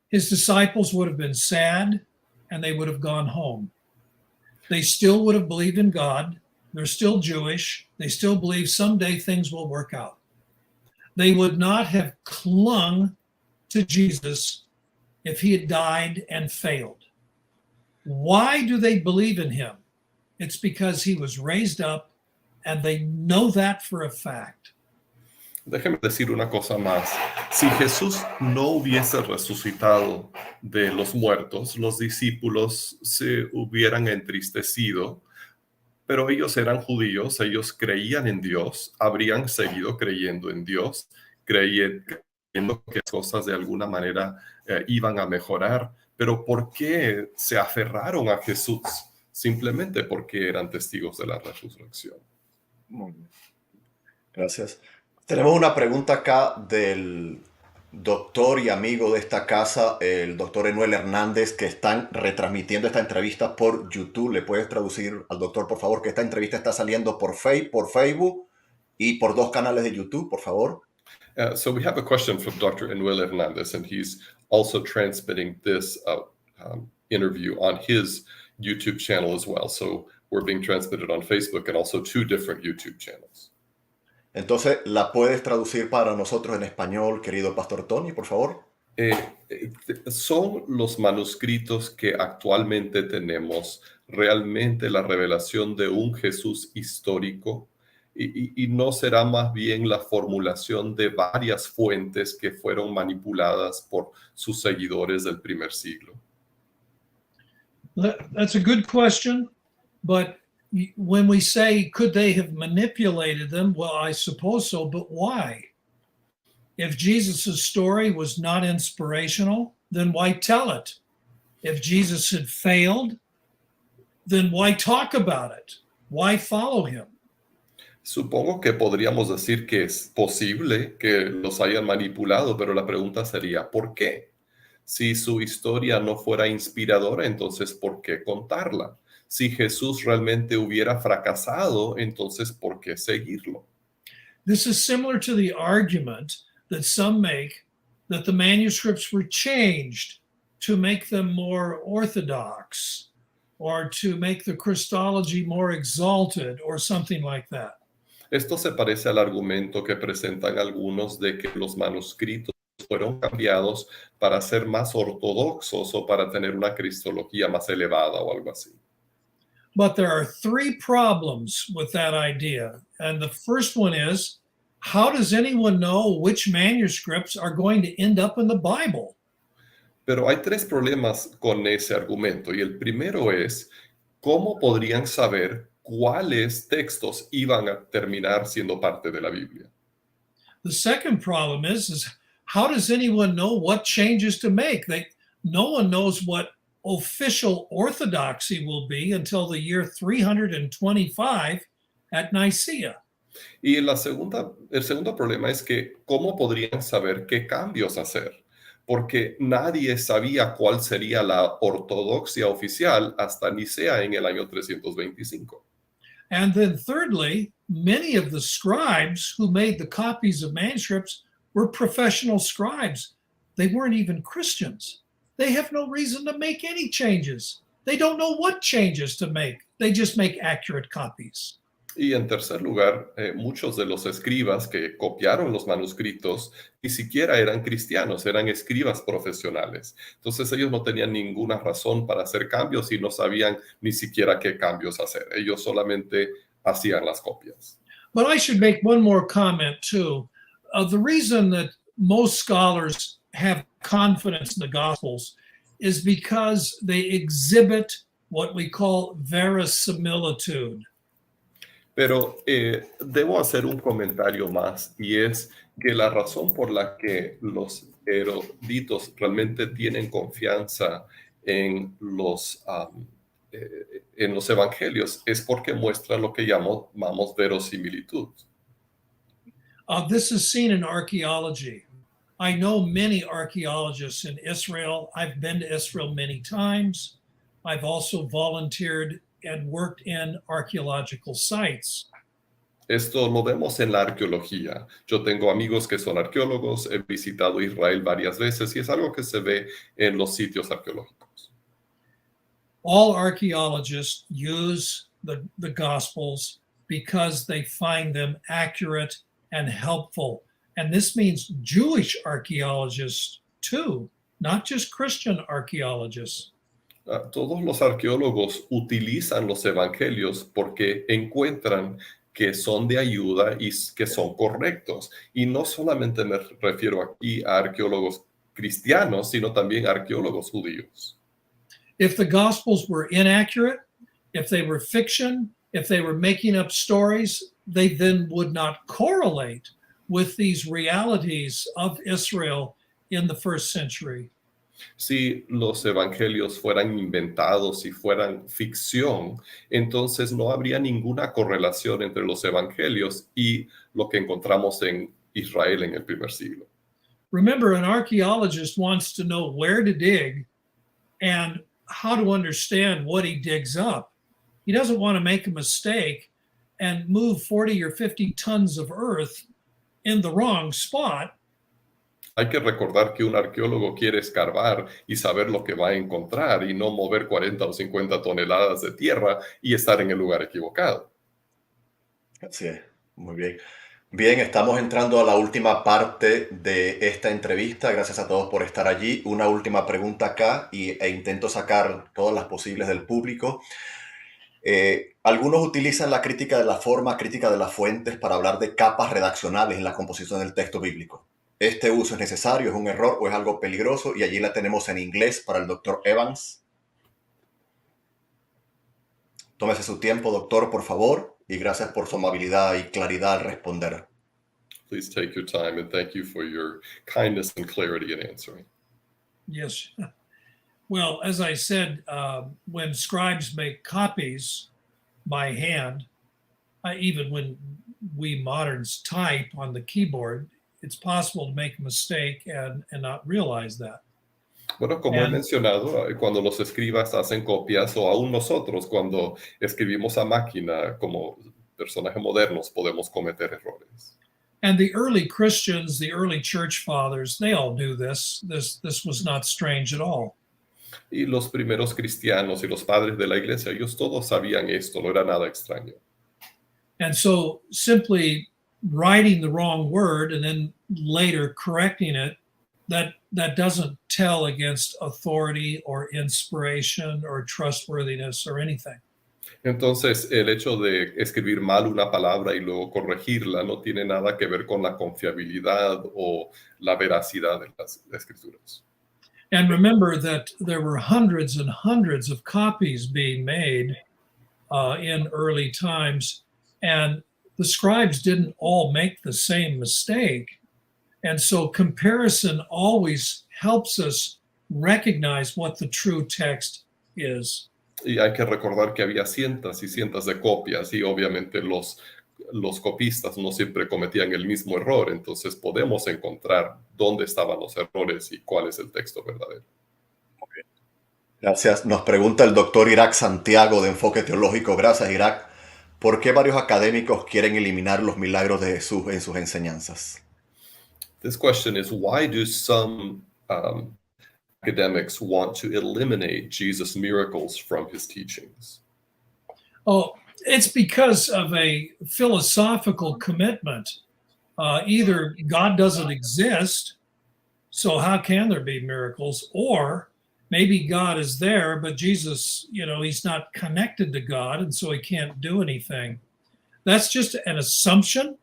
his disciples would have been sad and they would have gone home. They still would have believed in God. They're still Jewish. They still believe someday things will work out. They would not have clung to Jesus if he had died and failed. Why do they believe in him? It's because he was raised up, and they know that for a fact. Déjeme decir una cosa más. Si Jesús no hubiese resucitado de los muertos, los discípulos se hubieran entristecido, pero ellos eran judíos, ellos creían en Dios, habrían seguido creyendo en Dios, creyendo que las cosas de alguna manera iban a mejorar. Pero ¿por qué se aferraron a Jesús? Simplemente porque eran testigos de la resurrección. Muy bien. Gracias. Tenemos una pregunta acá del doctor y amigo de esta casa, el doctor Enuel Hernández, que están retransmitiendo esta entrevista por YouTube. ¿Le puedes traducir al doctor, por favor, que esta entrevista está saliendo por Facebook y por 2 canales de YouTube, por favor? So we have a question from Dr. Enuel Hernández, and he's also transmitting this interview on his YouTube channel as well. So we're being transmitted on Facebook and also 2 different YouTube channels. Entonces, ¿la puedes traducir para nosotros en español, querido Pastor Tony, por favor? ¿Son los manuscritos que actualmente tenemos realmente la revelación de un Jesús histórico? ¿Y no será más bien la formulación de varias fuentes que fueron manipuladas por sus seguidores del primer siglo? That's a good question, but when we say, could they have manipulated them? Well, I suppose so, but why? If Jesus' story was not inspirational, then why tell it? If Jesus had failed, then why talk about it? Why follow him? Supongo que podríamos decir que es posible que los hayan manipulado, pero la pregunta sería, ¿por qué? Si su historia no fuera inspiradora, entonces, ¿por qué contarla? Si Jesús realmente hubiera fracasado, entonces, ¿por qué seguirlo? This is similar to the argument that some make that the manuscripts were changed to make them more orthodox or to make the Christology more exalted or something like that. Esto se parece al argumento que presentan algunos de que los manuscritos fueron cambiados para ser más ortodoxos o para tener una cristología más elevada o algo así. But there are three problems with that idea. And the first one is, how does anyone know which manuscripts are going to end up in the Bible? Pero hay tres problemas con ese argumento. Y el primero es, ¿cómo podrían saber cuáles textos iban a terminar siendo parte de la Biblia? The second problem is how does anyone know what changes to make? No one knows what official orthodoxy will be until the year 325 at Nicaea. Y el segundo problema es que, ¿cómo podrían saber qué cambios hacer? Porque nadie sabía cuál sería la ortodoxia oficial hasta Nicea en el año 325. And then thirdly, many of the scribes who made the copies of manuscripts were professional scribes. They weren't even Christians. They have no reason to make any changes. They don't know what changes to make. They just make accurate copies. Y en tercer lugar, muchos de los escribas que copiaron los manuscritos ni siquiera eran cristianos, eran escribas profesionales. Entonces ellos no tenían ninguna razón para hacer cambios y no sabían ni siquiera qué cambios hacer. Ellos solamente hacían las copias. But I should make one more comment too. The reason that most scholars have confidence in the Gospels is because they exhibit what we call verisimilitude. Pero debo hacer un comentario más, y es que la razón por la que los eruditos realmente tienen confianza en los evangelios es porque muestran lo que llamamos verosimilitud. This is seen in archaeology. I know many archaeologists in Israel. I've been to Israel many times. I've also volunteered and worked in archaeological sites. Esto lo vemos en la arqueología. Yo tengo amigos que son arqueólogos, he visitado Israel varias veces y es algo que se ve en los sitios arqueológicos. All archaeologists use the Gospels because they find them accurate and helpful. And this means Jewish archaeologists too, not just Christian archaeologists. Todos los arqueólogos utilizan los evangelios porque encuentran que son de ayuda y que son correctos. Y no solamente me refiero aquí a arqueólogos cristianos, sino también a arqueólogos judíos. If the Gospels were inaccurate, if they were fiction, if they were making up stories, they then would not correlate with these realities of Israel in the first century. Si los evangelios fueran inventados y fueran ficción, entonces no habría ninguna correlación entre los evangelios y lo que encontramos en Israel en el primer siglo. Remember, an archaeologist wants to know where to dig and how to understand what he digs up. He doesn't want to make a mistake and move 40 or 50 tons of earth in the wrong spot. Hay que recordar que un arqueólogo quiere escarbar y saber lo que va a encontrar y no mover 40 o 50 toneladas de tierra y estar en el lugar equivocado. Así es, muy bien. Bien, estamos entrando a la última parte de esta entrevista. Gracias a todos por estar allí. Una última pregunta acá e intento sacar todas las posibles del público. Algunos utilizan la crítica de la forma, crítica de las fuentes para hablar de capas redaccionales en la composición del texto bíblico. ¿Este uso es necesario, es un error o es algo peligroso? Y allí la tenemos en inglés para el doctor Evans. Tómese su tiempo, doctor, por favor, y gracias por su amabilidad y claridad al responder. Please take your time and thank you for your kindness and clarity in answering. Yes. Well, as I said, when scribes make copies by hand, even when we moderns type on the keyboard, it's possible to make a mistake and not realize that. Bueno, como he mencionado, cuando los escribas hacen copias, o aún nosotros cuando escribimos a máquina como personajes modernos podemos cometer errores. And the early Christians, the early church fathers, they all knew this. This was not strange at all. Y los primeros cristianos y los padres de la iglesia, ellos todos sabían esto, no era nada extraño. And so simply writing the wrong word and then later correcting it, that doesn't tell against authority or inspiration or trustworthiness or anything. Entonces, el hecho de escribir mal una palabra y luego corregirla no tiene nada que ver con la confiabilidad o la veracidad de las escrituras. And remember that there were hundreds and hundreds of copies being made in early times, and the scribes didn't all make the same mistake. And so comparison always helps us recognize what the true text is. Y hay que recordar que había cientos y cientos de copias y obviamente los copistas no siempre cometían el mismo error, entonces podemos encontrar dónde estaban los errores y cuál es el texto verdadero. Gracias. Nos pregunta el doctor Irak Santiago de Enfoque Teológico. Gracias, Irak. ¿Por qué varios académicos quieren eliminar los milagros de Jesús en sus enseñanzas? This question is, why do some academics want to eliminate Jesus' miracles from his teachings? Oh, it's because of a philosophical commitment. Either God doesn't exist, so how can there be miracles? Or maybe God is there, but Jesus, he's not connected to God, and so he can't do anything. That's just an assumption.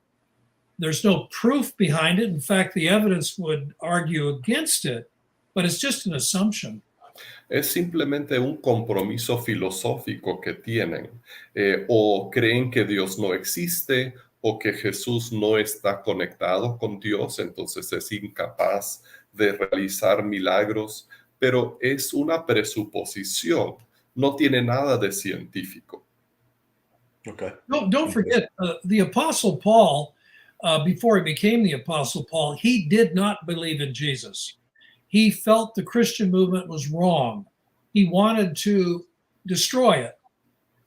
There's no proof behind it. In fact, the evidence would argue against it, but it's just an assumption. Es simplemente un compromiso filosófico que tienen, o creen que Dios no existe o que Jesús no está conectado con Dios, entonces es incapaz de realizar milagros, pero es una presuposición, no tiene nada de científico. Okay. Don't forget, the Apostle Paul, before he became the Apostle Paul, he did not believe in Jesus. He felt the Christian movement was wrong. He wanted to destroy it.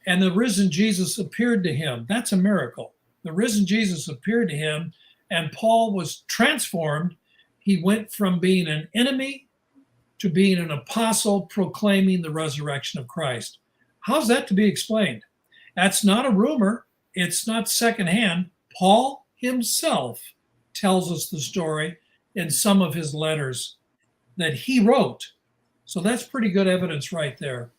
And the risen Jesus appeared to him. That's a miracle. The risen Jesus appeared to him, and Paul was transformed. He went from being an enemy to being an apostle proclaiming the resurrection of Christ. How's that to be explained? That's not a rumor. It's not secondhand. Paul himself tells us the story in some of his letters that he wrote. So that's pretty good evidence right there.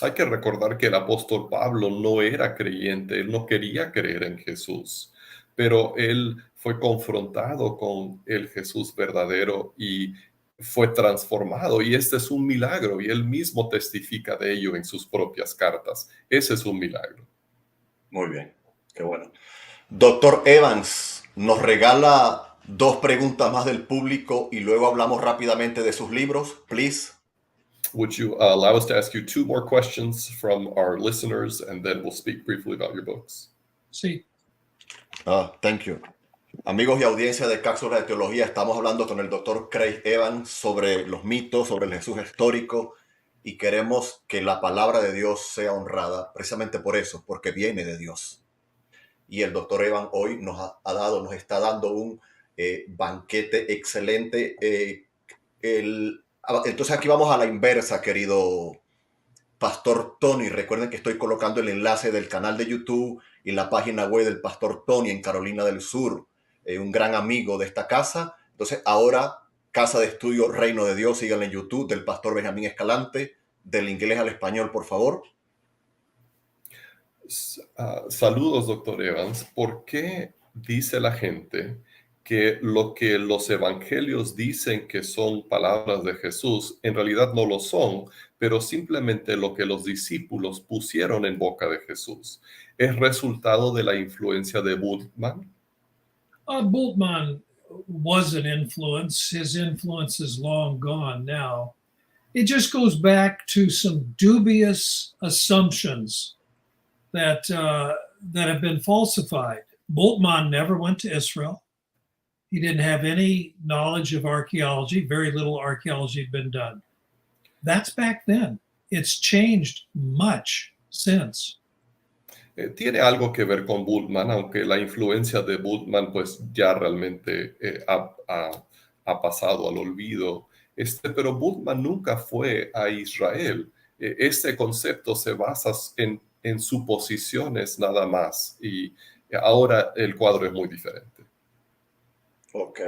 Hay que recordar que el apóstol Pablo no era creyente, él no quería creer en Jesús, pero él fue confrontado con el Jesús verdadero y fue transformado, y este es un milagro, y él mismo testifica de ello en sus propias cartas. Ese es un milagro. Muy bien, qué bueno. Doctor Evans, nos regala 2 preguntas más del público y luego hablamos rápidamente de sus libros, please. Would you allow us to ask you 2 more questions from our listeners, and then we'll speak briefly about your books? Sí. Thank you. Amigos y audiencia de Cápsulas de Teología, estamos hablando con el doctor Craig Evans sobre los mitos, sobre el Jesús histórico, y queremos que la palabra de Dios sea honrada, precisamente por eso, porque viene de Dios. Y el doctor Evans hoy nos está dando un banquete excelente. Entonces aquí vamos a la inversa, querido Pastor Tony. Recuerden que estoy colocando el enlace del canal de YouTube y la página web del Pastor Tony en Carolina del Sur, un gran amigo de esta casa. Entonces ahora, Casa de Estudio Reino de Dios, síganle en YouTube, del Pastor Benjamín Escalante, del inglés al español, por favor. Saludos, doctor Evans. ¿Por qué dice la gente que lo que los evangelios dicen que son palabras de Jesús, en realidad no lo son, pero simplemente lo que los discípulos pusieron en boca de Jesús? ¿Es resultado de la influencia de Bultmann? Bultmann was an influence. His influence is long gone now. It just goes back to some dubious assumptions that have been falsified. Bultmann never went to Israel. He didn't have any knowledge of archaeology. Very little archaeology had been done. That's back then. It's changed much since. Tiene algo que ver con Bultmann, aunque la influencia de Bultmann pues ya realmente ha pasado al olvido. Pero Bultmann nunca fue a Israel. Este concepto se basa en suposiciones nada más, y ahora el cuadro es muy diferente. Ok,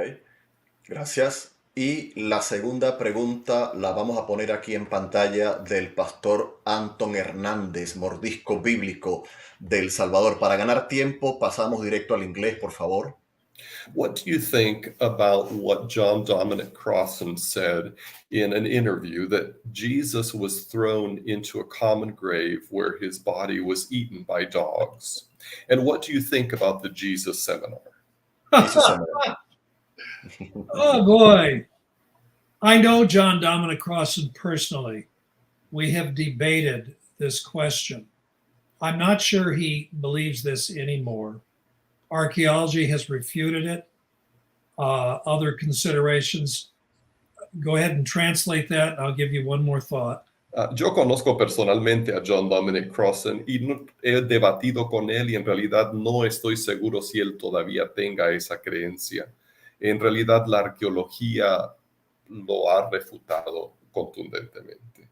gracias. Y la segunda pregunta la vamos a poner aquí en pantalla del pastor Anton Hernández, mordisco bíblico del Salvador. Para ganar tiempo, pasamos directo al inglés, por favor. What do you think about what John Dominic Crossan said in an interview, that Jesus was thrown into a common grave where his body was eaten by dogs? And what do you think about the Jesus seminar? Jesus seminar. Oh boy. I know John Dominic Crossan personally. We have debated this question. I'm not sure he believes this anymore. Archaeology has refuted it. Other considerations. Go ahead and translate that. I'll give you one more thought. Yo conozco personalmente a John Dominic Crossan y he debatido con él y en realidad no estoy seguro si él todavía tenga esa creencia. En realidad la arqueología lo ha refutado contundentemente.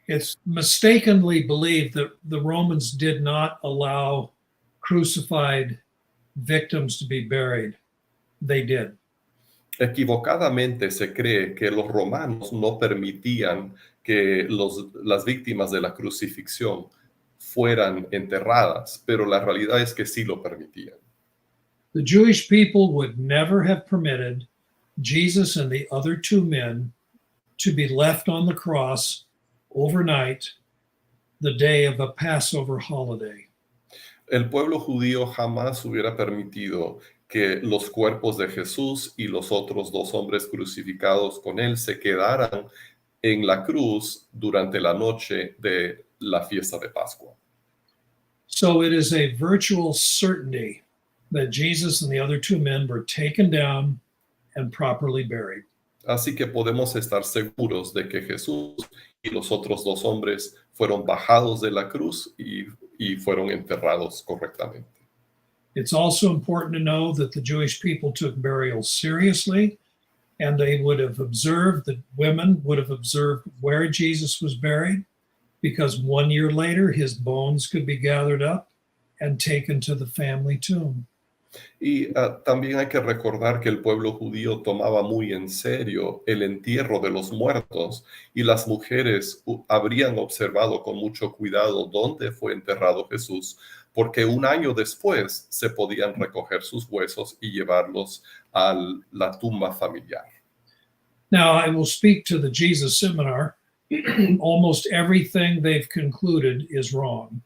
It's mistakenly believed that the Romans did not allow crucified victims to be buried. They did. Equivocadamente se cree que los romanos no permitían que las víctimas de la crucifixión fueran enterradas, pero la realidad es que sí lo permitían. The Jewish people would never have permitted Jesus and the other two men to be left on the cross overnight the day of a Passover holiday. El pueblo judío jamás hubiera permitido que los cuerpos de Jesús y los otros dos hombres crucificados con él se quedaran en la cruz durante la noche de la fiesta de Pascua. So it is a virtual certainty that Jesus and the other two men were taken down and properly buried. Así que podemos estar seguros de que Jesús y los otros dos hombres fueron bajados de la cruz y fueron enterrados correctamente. It's also important to know that the Jewish people took burial seriously, and they would have observed, the women would have observed where Jesus was buried, because 1 year later his bones could be gathered up and taken to the family tomb. Y también hay que recordar que el pueblo judío tomaba muy en serio el entierro de los muertos y las mujeres habrían observado con mucho cuidado dónde fue enterrado Jesús, porque 1 año después se podían recoger sus huesos y llevarlos a la tumba familiar. Now, I will speak to the Jesus seminar. Almost everything they've concluded is wrong.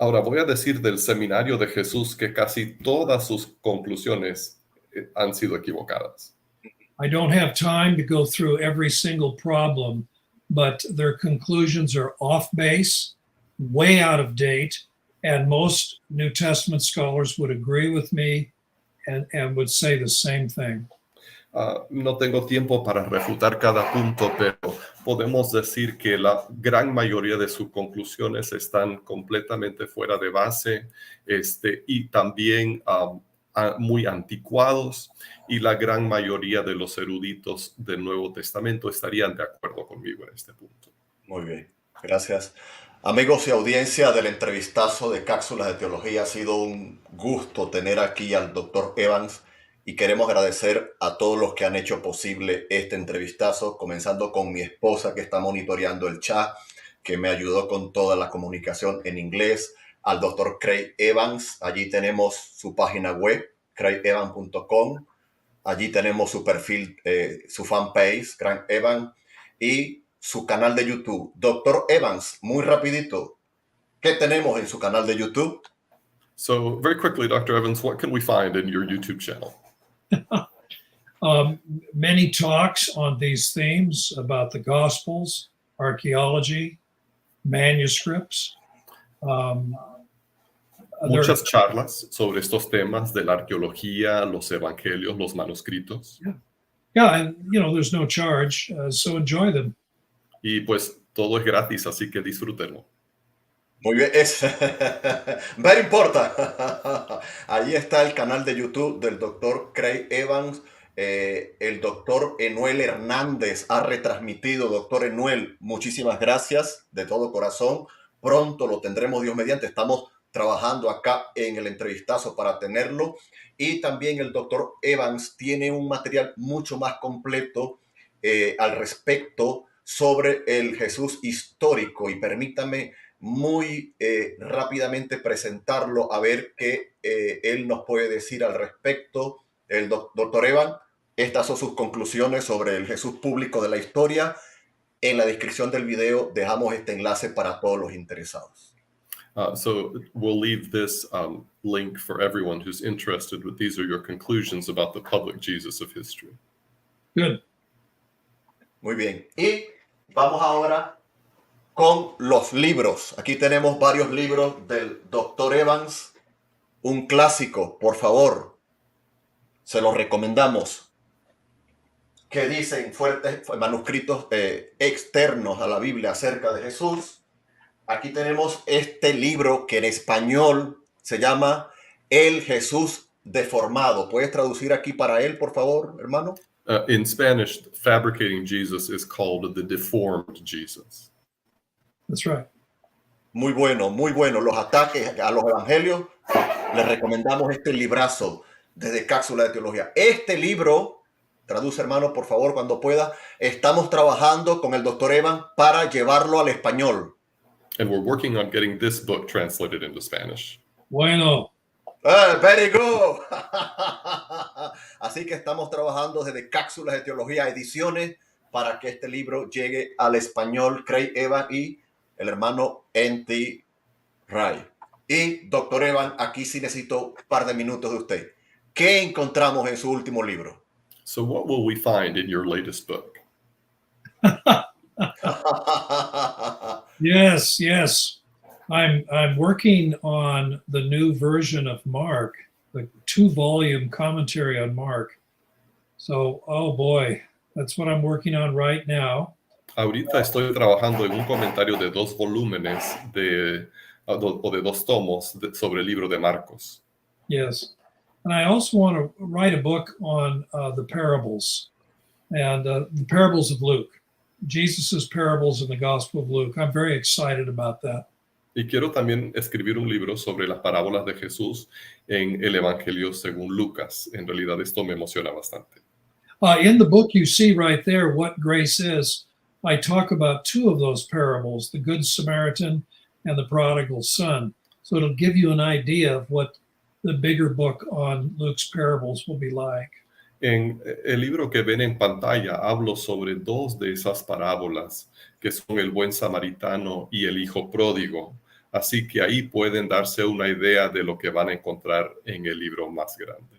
Ahora voy a decir del seminario de Jesús que casi todas sus conclusiones han sido equivocadas. I don't have time to go through every single problem, but their conclusions are off base, way out of date, and most New Testament scholars would agree with me and would say the same thing. No tengo tiempo para refutar cada punto, pero podemos decir que la gran mayoría de sus conclusiones están completamente fuera de base, y también muy anticuados, y la gran mayoría de los eruditos del Nuevo Testamento estarían de acuerdo conmigo en este punto. Muy bien, gracias. Amigos y audiencia del entrevistazo de Cápsulas de Teología, ha sido un gusto tener aquí al doctor Evans y queremos agradecer a todos los que han hecho posible este entrevistazo, comenzando con mi esposa que está monitoreando el chat, que me ayudó con toda la comunicación en inglés, al doctor Craig Evans. Allí tenemos su página web, craigevan.com. Allí tenemos su perfil, su fanpage, Craig Evans, y su canal de YouTube. Doctor Evans, muy rapidito, ¿qué tenemos en su canal de YouTube? So very quickly, Dr. Evans, what can we find in your YouTube channel? Many talks on these themes about the Gospels, archaeology, manuscripts. Muchas charlas sobre estos temas de la arqueología, los evangelios, los manuscritos. Yeah, and there's no charge, so enjoy them. Y pues todo es gratis, así que disfrútenlo. Muy bien, es very important. Allí está el canal de YouTube del doctor Craig Evans. El doctor Enuel Hernández ha retransmitido. Doctor Enuel, muchísimas gracias de todo corazón. Pronto lo tendremos, Dios mediante. Estamos trabajando acá en el entrevistazo para tenerlo. Y también el doctor Evans tiene un material mucho más completo al respecto sobre el Jesús histórico. Y permítame muy rápidamente presentarlo a ver qué él nos puede decir al respecto. El doctor Evans, estas son sus conclusiones sobre el Jesús público de la historia. En la descripción del video dejamos este enlace para todos los interesados. So we'll leave this link for everyone who's interested. These are your conclusions about the public Jesus of history. Good. Muy bien. Y vamos ahora con los libros. Aquí tenemos varios libros del doctor Evans. Un clásico, por favor. Se los recomendamos. Que dicen fuertes manuscritos externos a la Biblia acerca de Jesús. Aquí tenemos este libro que en español se llama El Jesús Deformado. ¿Puedes traducir aquí para él, por favor, hermano? In Spanish, Fabricating Jesus is called the Deformed Jesus. That's right. Muy bueno, muy bueno. Los ataques a los evangelios, les recomendamos este librazo desde Cápsulas de Teología. Este libro, traduce, hermano, por favor, cuando pueda. Estamos trabajando con el doctor Evans para llevarlo al español. And we're working on getting this book translated into Spanish. Bueno. Very good. Así que estamos trabajando desde Cápsulas de Teología Ediciones para que este libro llegue al español. Craig Evans y el hermano N.T. Wright. Y doctor Evans, aquí sí necesito un par de minutos de usted. ¿Qué encontramos en su último libro? So what will we find in your latest book? Yes. I'm working on the new version of Mark, the 2-volume commentary on Mark. So, oh boy, that's what I'm working on right now. Ahorita estoy trabajando en un comentario de 2 volúmenes o de 2 tomos sobre el libro de Marcos. Yes. And I also want to write a book on the parables and the parables of Luke. Jesus's parables in the Gospel of Luke. I'm very excited about that. Y quiero también escribir un libro sobre las parábolas de Jesús en el Evangelio según Lucas. En realidad esto me emociona bastante. In the book you see right there what grace is. I talk about 2 of those parables, the Good Samaritan and the prodigal son. So it'll give you an idea of what the bigger book on Luke's parables will be like. En el libro que ven en pantalla hablo sobre 2 de esas parábolas, que son el buen samaritano y el hijo pródigo. Así que ahí pueden darse una idea de lo que van a encontrar en el libro más grande.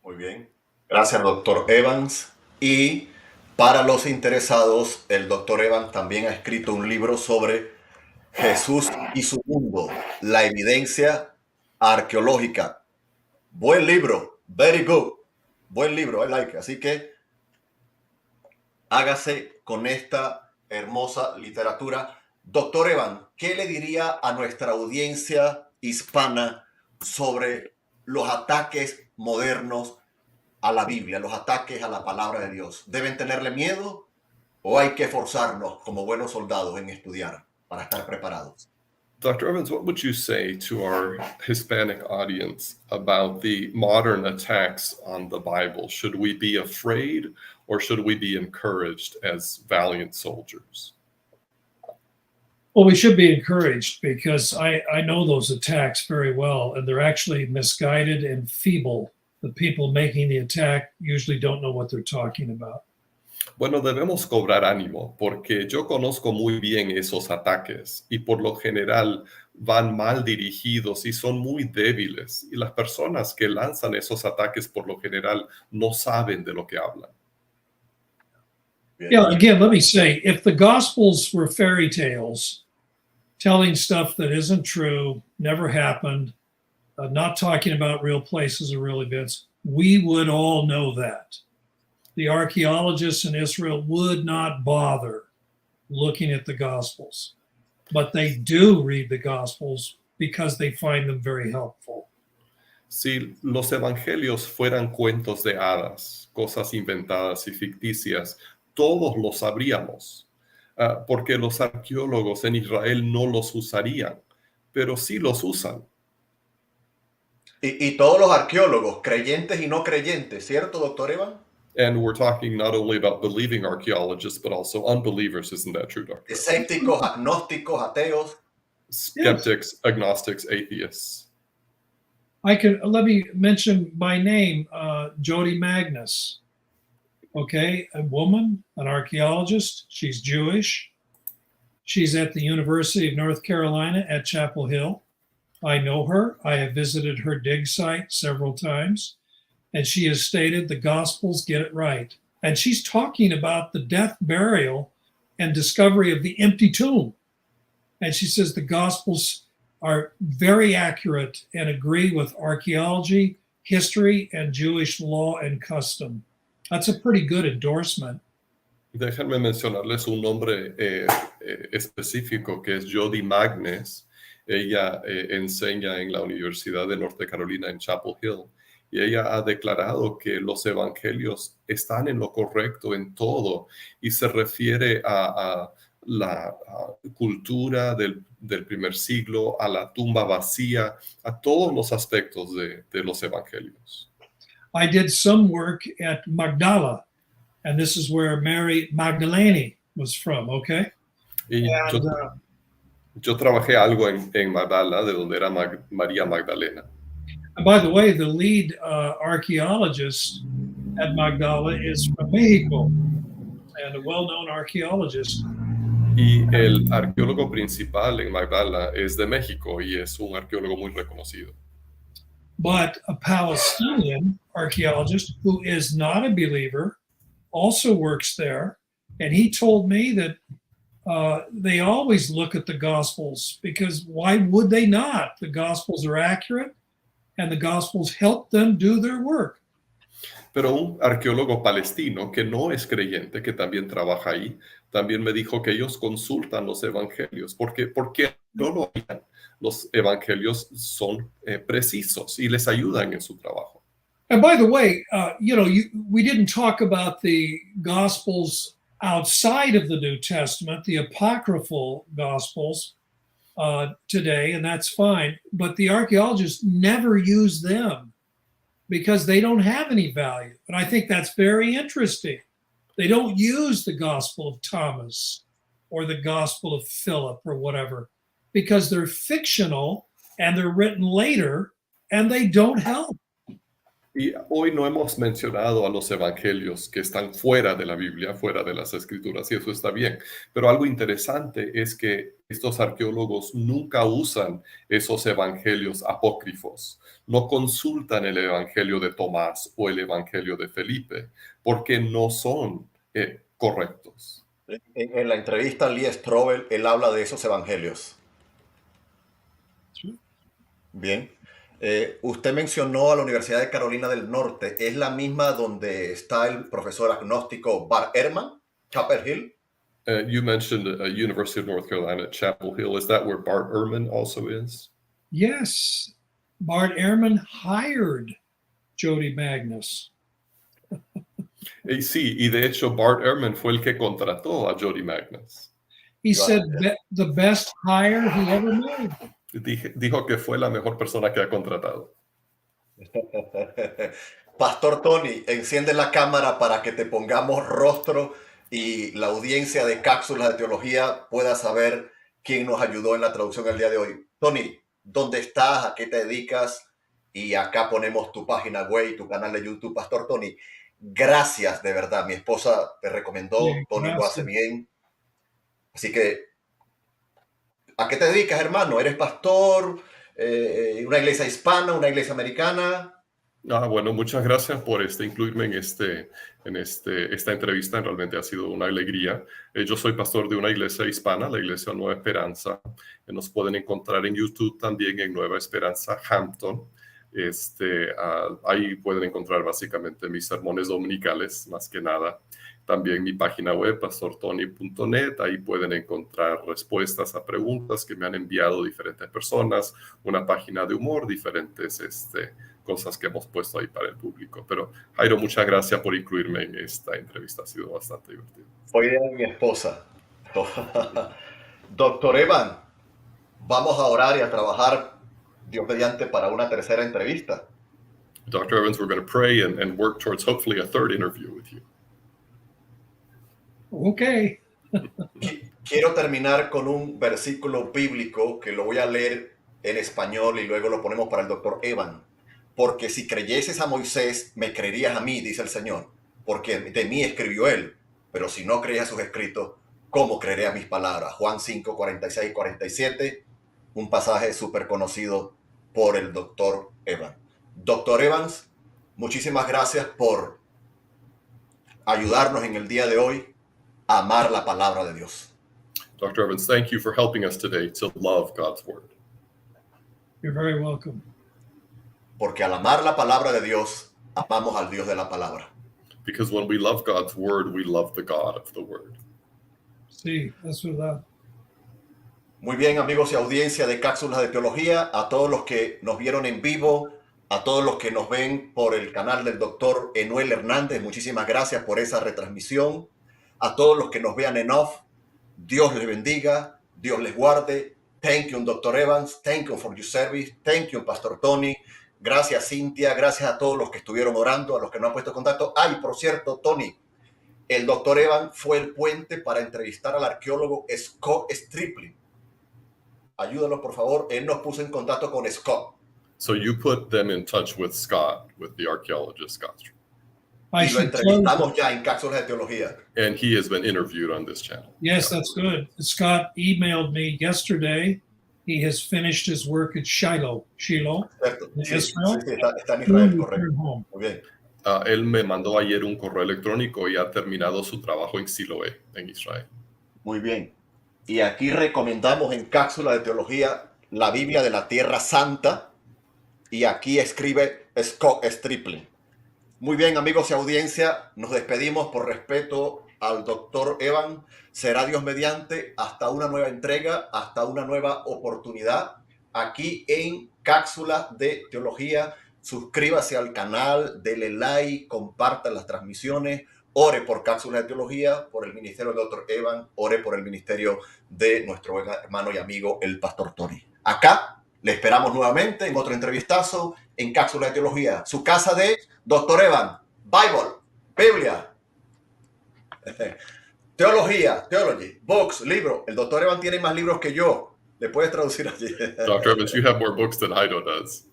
Muy bien. Gracias, doctor Evans. Y para los interesados, el doctor Evans también ha escrito un libro sobre Jesús y su mundo, la evidencia arqueológica. Buen libro. Very good. Buen libro, I like it. Así que hágase con esta hermosa literatura. Doctor Evans, ¿qué le diría a nuestra audiencia hispana sobre los ataques modernos a la Biblia, los ataques a la palabra de Dios? ¿Deben tenerle miedo o hay que esforzarnos como buenos soldados en estudiar para estar preparados? Dr. Evans, what would you say to our Hispanic audience about the modern attacks on the Bible? Should we be afraid or should we be encouraged as valiant soldiers? Well, we should be encouraged because I know those attacks very well, and they're actually misguided and feeble. The people making the attack usually don't know what they're talking about. Bueno, debemos cobrar ánimo porque yo conozco muy bien esos ataques y por lo general van mal dirigidos y son muy débiles. Y las personas que lanzan esos ataques por lo general no saben de lo que hablan. Yeah, again, let me say, if the Gospels were fairy tales, telling stuff that isn't true, never happened, not talking about real places or real events, we would all know that. The archaeologists in Israel would not bother looking at the Gospels, but they do read the Gospels because they find them very helpful. Si los evangelios fueran cuentos de hadas, cosas inventadas y ficticias, todos lo sabríamos, porque los arqueólogos en Israel no los usarían, pero sí los usan. Y todos los arqueólogos, creyentes y no creyentes, ¿cierto, doctor Evan? And we're talking not only about believing archaeologists, but also unbelievers. Isn't that true, Doctor? Escépticos, agnósticos, ateos. Skeptics, agnostics, atheists. Let me mention by name, Jody Magnus. Okay, a woman, an archaeologist. She's Jewish. She's at the University of North Carolina at Chapel Hill. I know her. I have visited her dig site several times. And she has stated the Gospels get it right. And she's talking about the death, burial, and discovery of the empty tomb. And she says the Gospels are very accurate and agree with archaeology, history, and Jewish law and custom. That's a pretty good endorsement. Déjenme mencionarles un nombre específico que es Jody Magnus. Ella enseña en la Universidad de Norte Carolina en Chapel Hill. Y ella ha declarado que los evangelios están en lo correcto en todo y se refiere a la cultura del primer siglo, a la tumba vacía, a todos los aspectos de los evangelios. I did some work at Magdala, and this is where Mary Magdalene was from, okay? Y yo trabajé algo en Magdala, de donde era María Magdalena. And by the way, the lead archaeologist at Magdala is from Mexico, and a well-known archaeologist. Y el arqueólogo principal en Magdala es de México y es un arqueólogo muy reconocido. But a Palestinian archaeologist who is not a believer also works there, and he told me that they always look at the Gospels, because why would they not? The Gospels are accurate, and the Gospels help them do their work. Pero un arqueólogo palestino que no es creyente, que también trabaja ahí, también me dijo que ellos consultan los evangelios, porque no lo harían. Los evangelios son precisos y les ayudan en su trabajo. And by the way, we didn't talk about the Gospels outside of the New Testament, the Apocryphal Gospels today, and that's fine. But the archaeologists never use them because they don't have any value. And I think that's very interesting. They don't use the Gospel of Thomas or the Gospel of Philip or whatever, because they're fictional and they're written later and they don't help. Y hoy no hemos mencionado a los evangelios que están fuera de la Biblia, fuera de las escrituras, y eso está bien. Pero algo interesante es que estos arqueólogos nunca usan esos evangelios apócrifos. No consultan el evangelio de Tomás o el evangelio de Felipe, porque no son correctos. En la entrevista a Lee Strobel, él habla de esos evangelios. Bien. Usted mencionó a la Universidad de Carolina del Norte. ¿Es la misma donde está el profesor agnóstico Bart Ehrman, Chapel Hill? You mentioned University of North Carolina at Chapel Hill. Is that where Bart Ehrman also is? Yes. Bart Ehrman hired Jody Magnus. Sí, y de hecho Bart Ehrman fue el que contrató a Jody Magnus. He said the best hire he ever made. Dijo que fue la mejor persona que ha contratado. Pastor Tony, enciende la cámara para que te pongamos rostro y la audiencia de Cápsulas de Teología pueda saber quién nos ayudó en la traducción el día de hoy. Tony, ¿dónde estás? ¿A qué te dedicas? Y acá ponemos tu página web y tu canal de YouTube. Pastor Tony, gracias de verdad. Mi esposa te recomendó, Bien, Tony lo hace bien. Así que, ¿a qué te dedicas, hermano? ¿Eres pastor? ¿Una iglesia hispana? ¿Una iglesia americana? Bueno, muchas gracias por incluirme en esta entrevista. Realmente ha sido una alegría. Yo soy pastor de una iglesia hispana, la iglesia Nueva Esperanza. Nos pueden encontrar en YouTube también en Nueva Esperanza Hampton. Ahí pueden encontrar básicamente mis sermones dominicales, más que nada. También mi página web, pastortony.net. Ahí pueden encontrar respuestas a preguntas que me han enviado diferentes personas, una página de humor, diferentes cosas que hemos puesto ahí para el público. Pero Jairo, muchas gracias por incluirme en esta entrevista. Ha sido bastante divertido. Fue idea de mi esposa. Doctor Evan, Vamos a orar y a trabajar, Dios mediante, para una tercera entrevista. Dr. Evans, we're going to pray and work towards hopefully a third interview with you. Okay. Quiero terminar con un versículo bíblico que lo voy a leer en español y luego lo ponemos para el doctor Evans. Porque si creyeses a Moisés, me creerías a mí, dice el Señor, porque de mí escribió él. Pero si no crees a sus escritos, ¿cómo creeré a mis palabras? Juan 5, 46 y 47, un pasaje súper conocido por el doctor Evans. Doctor Evans, muchísimas gracias por ayudarnos en el día de hoy a amar la palabra de Dios. Dr. Evans, thank you for helping us today to love God's word. You're very welcome. Porque al amar la palabra de Dios, amamos al Dios de la palabra. Because when we love God's word, we love the God of the word. Sí, es verdad. Muy bien, amigos y audiencia de Cápsulas de Teología, a todos los que nos vieron en vivo, a todos los que nos ven por el canal del doctor Enuel Hernández, muchísimas gracias por esa retransmisión. A todos los que nos vean en off, Dios les bendiga, Dios les guarde. Thank you, Dr. Evans. Thank you for your service. Thank you, Pastor Tony. Gracias, Cintia. Gracias a todos los que estuvieron orando, a los que no han puesto contacto. Ay, por cierto, Tony, el Dr. Evans fue el puente para entrevistar al arqueólogo Scott Stripling. Ayúdanos, por favor. Él nos puso en contacto con Scott. So you put them in touch with Scott, with the archaeologist Scott. Y lo entrevistamos ya en Cápsulas de Teología. And he has been interviewed on this channel. Yes, that's good. Scott emailed me yesterday. He has finished his work at Shiloh, Cierto. in Sí, Israel. sí, está en Israel, Soon correcto. return home. Muy bien. Él me mandó ayer un correo electrónico y ha terminado su trabajo en Siloé, en Israel. Muy bien. Y aquí recomendamos en Cápsula de Teología la Biblia de la Tierra Santa. Y aquí escribe Scott Stripling. Muy bien, amigos y audiencia, nos despedimos por respeto al doctor Evans. Será Dios mediante hasta una nueva entrega, hasta una nueva oportunidad. Aquí en Cápsulas de Teología. Suscríbase al canal, dele like, compartan las transmisiones. Ore por Cápsulas de Teología, por el ministerio del doctor Evans. Ore por el ministerio de nuestro buen hermano y amigo, el pastor Tony. Acá le esperamos nuevamente en otro entrevistazo en Cápsulas de Teología. Su casa de Dr. Evans, Biblia, teología, theology, books, libros. El Dr. Evans tiene más libros que yo. Le puedes traducir allí. Dr. Evans, you have more books than Ido does.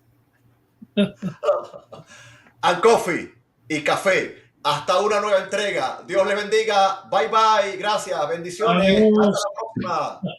And coffee y café. Hasta una nueva entrega. Dios le bendiga. Bye bye. Gracias. Bendiciones. Adiós. Hasta la próxima.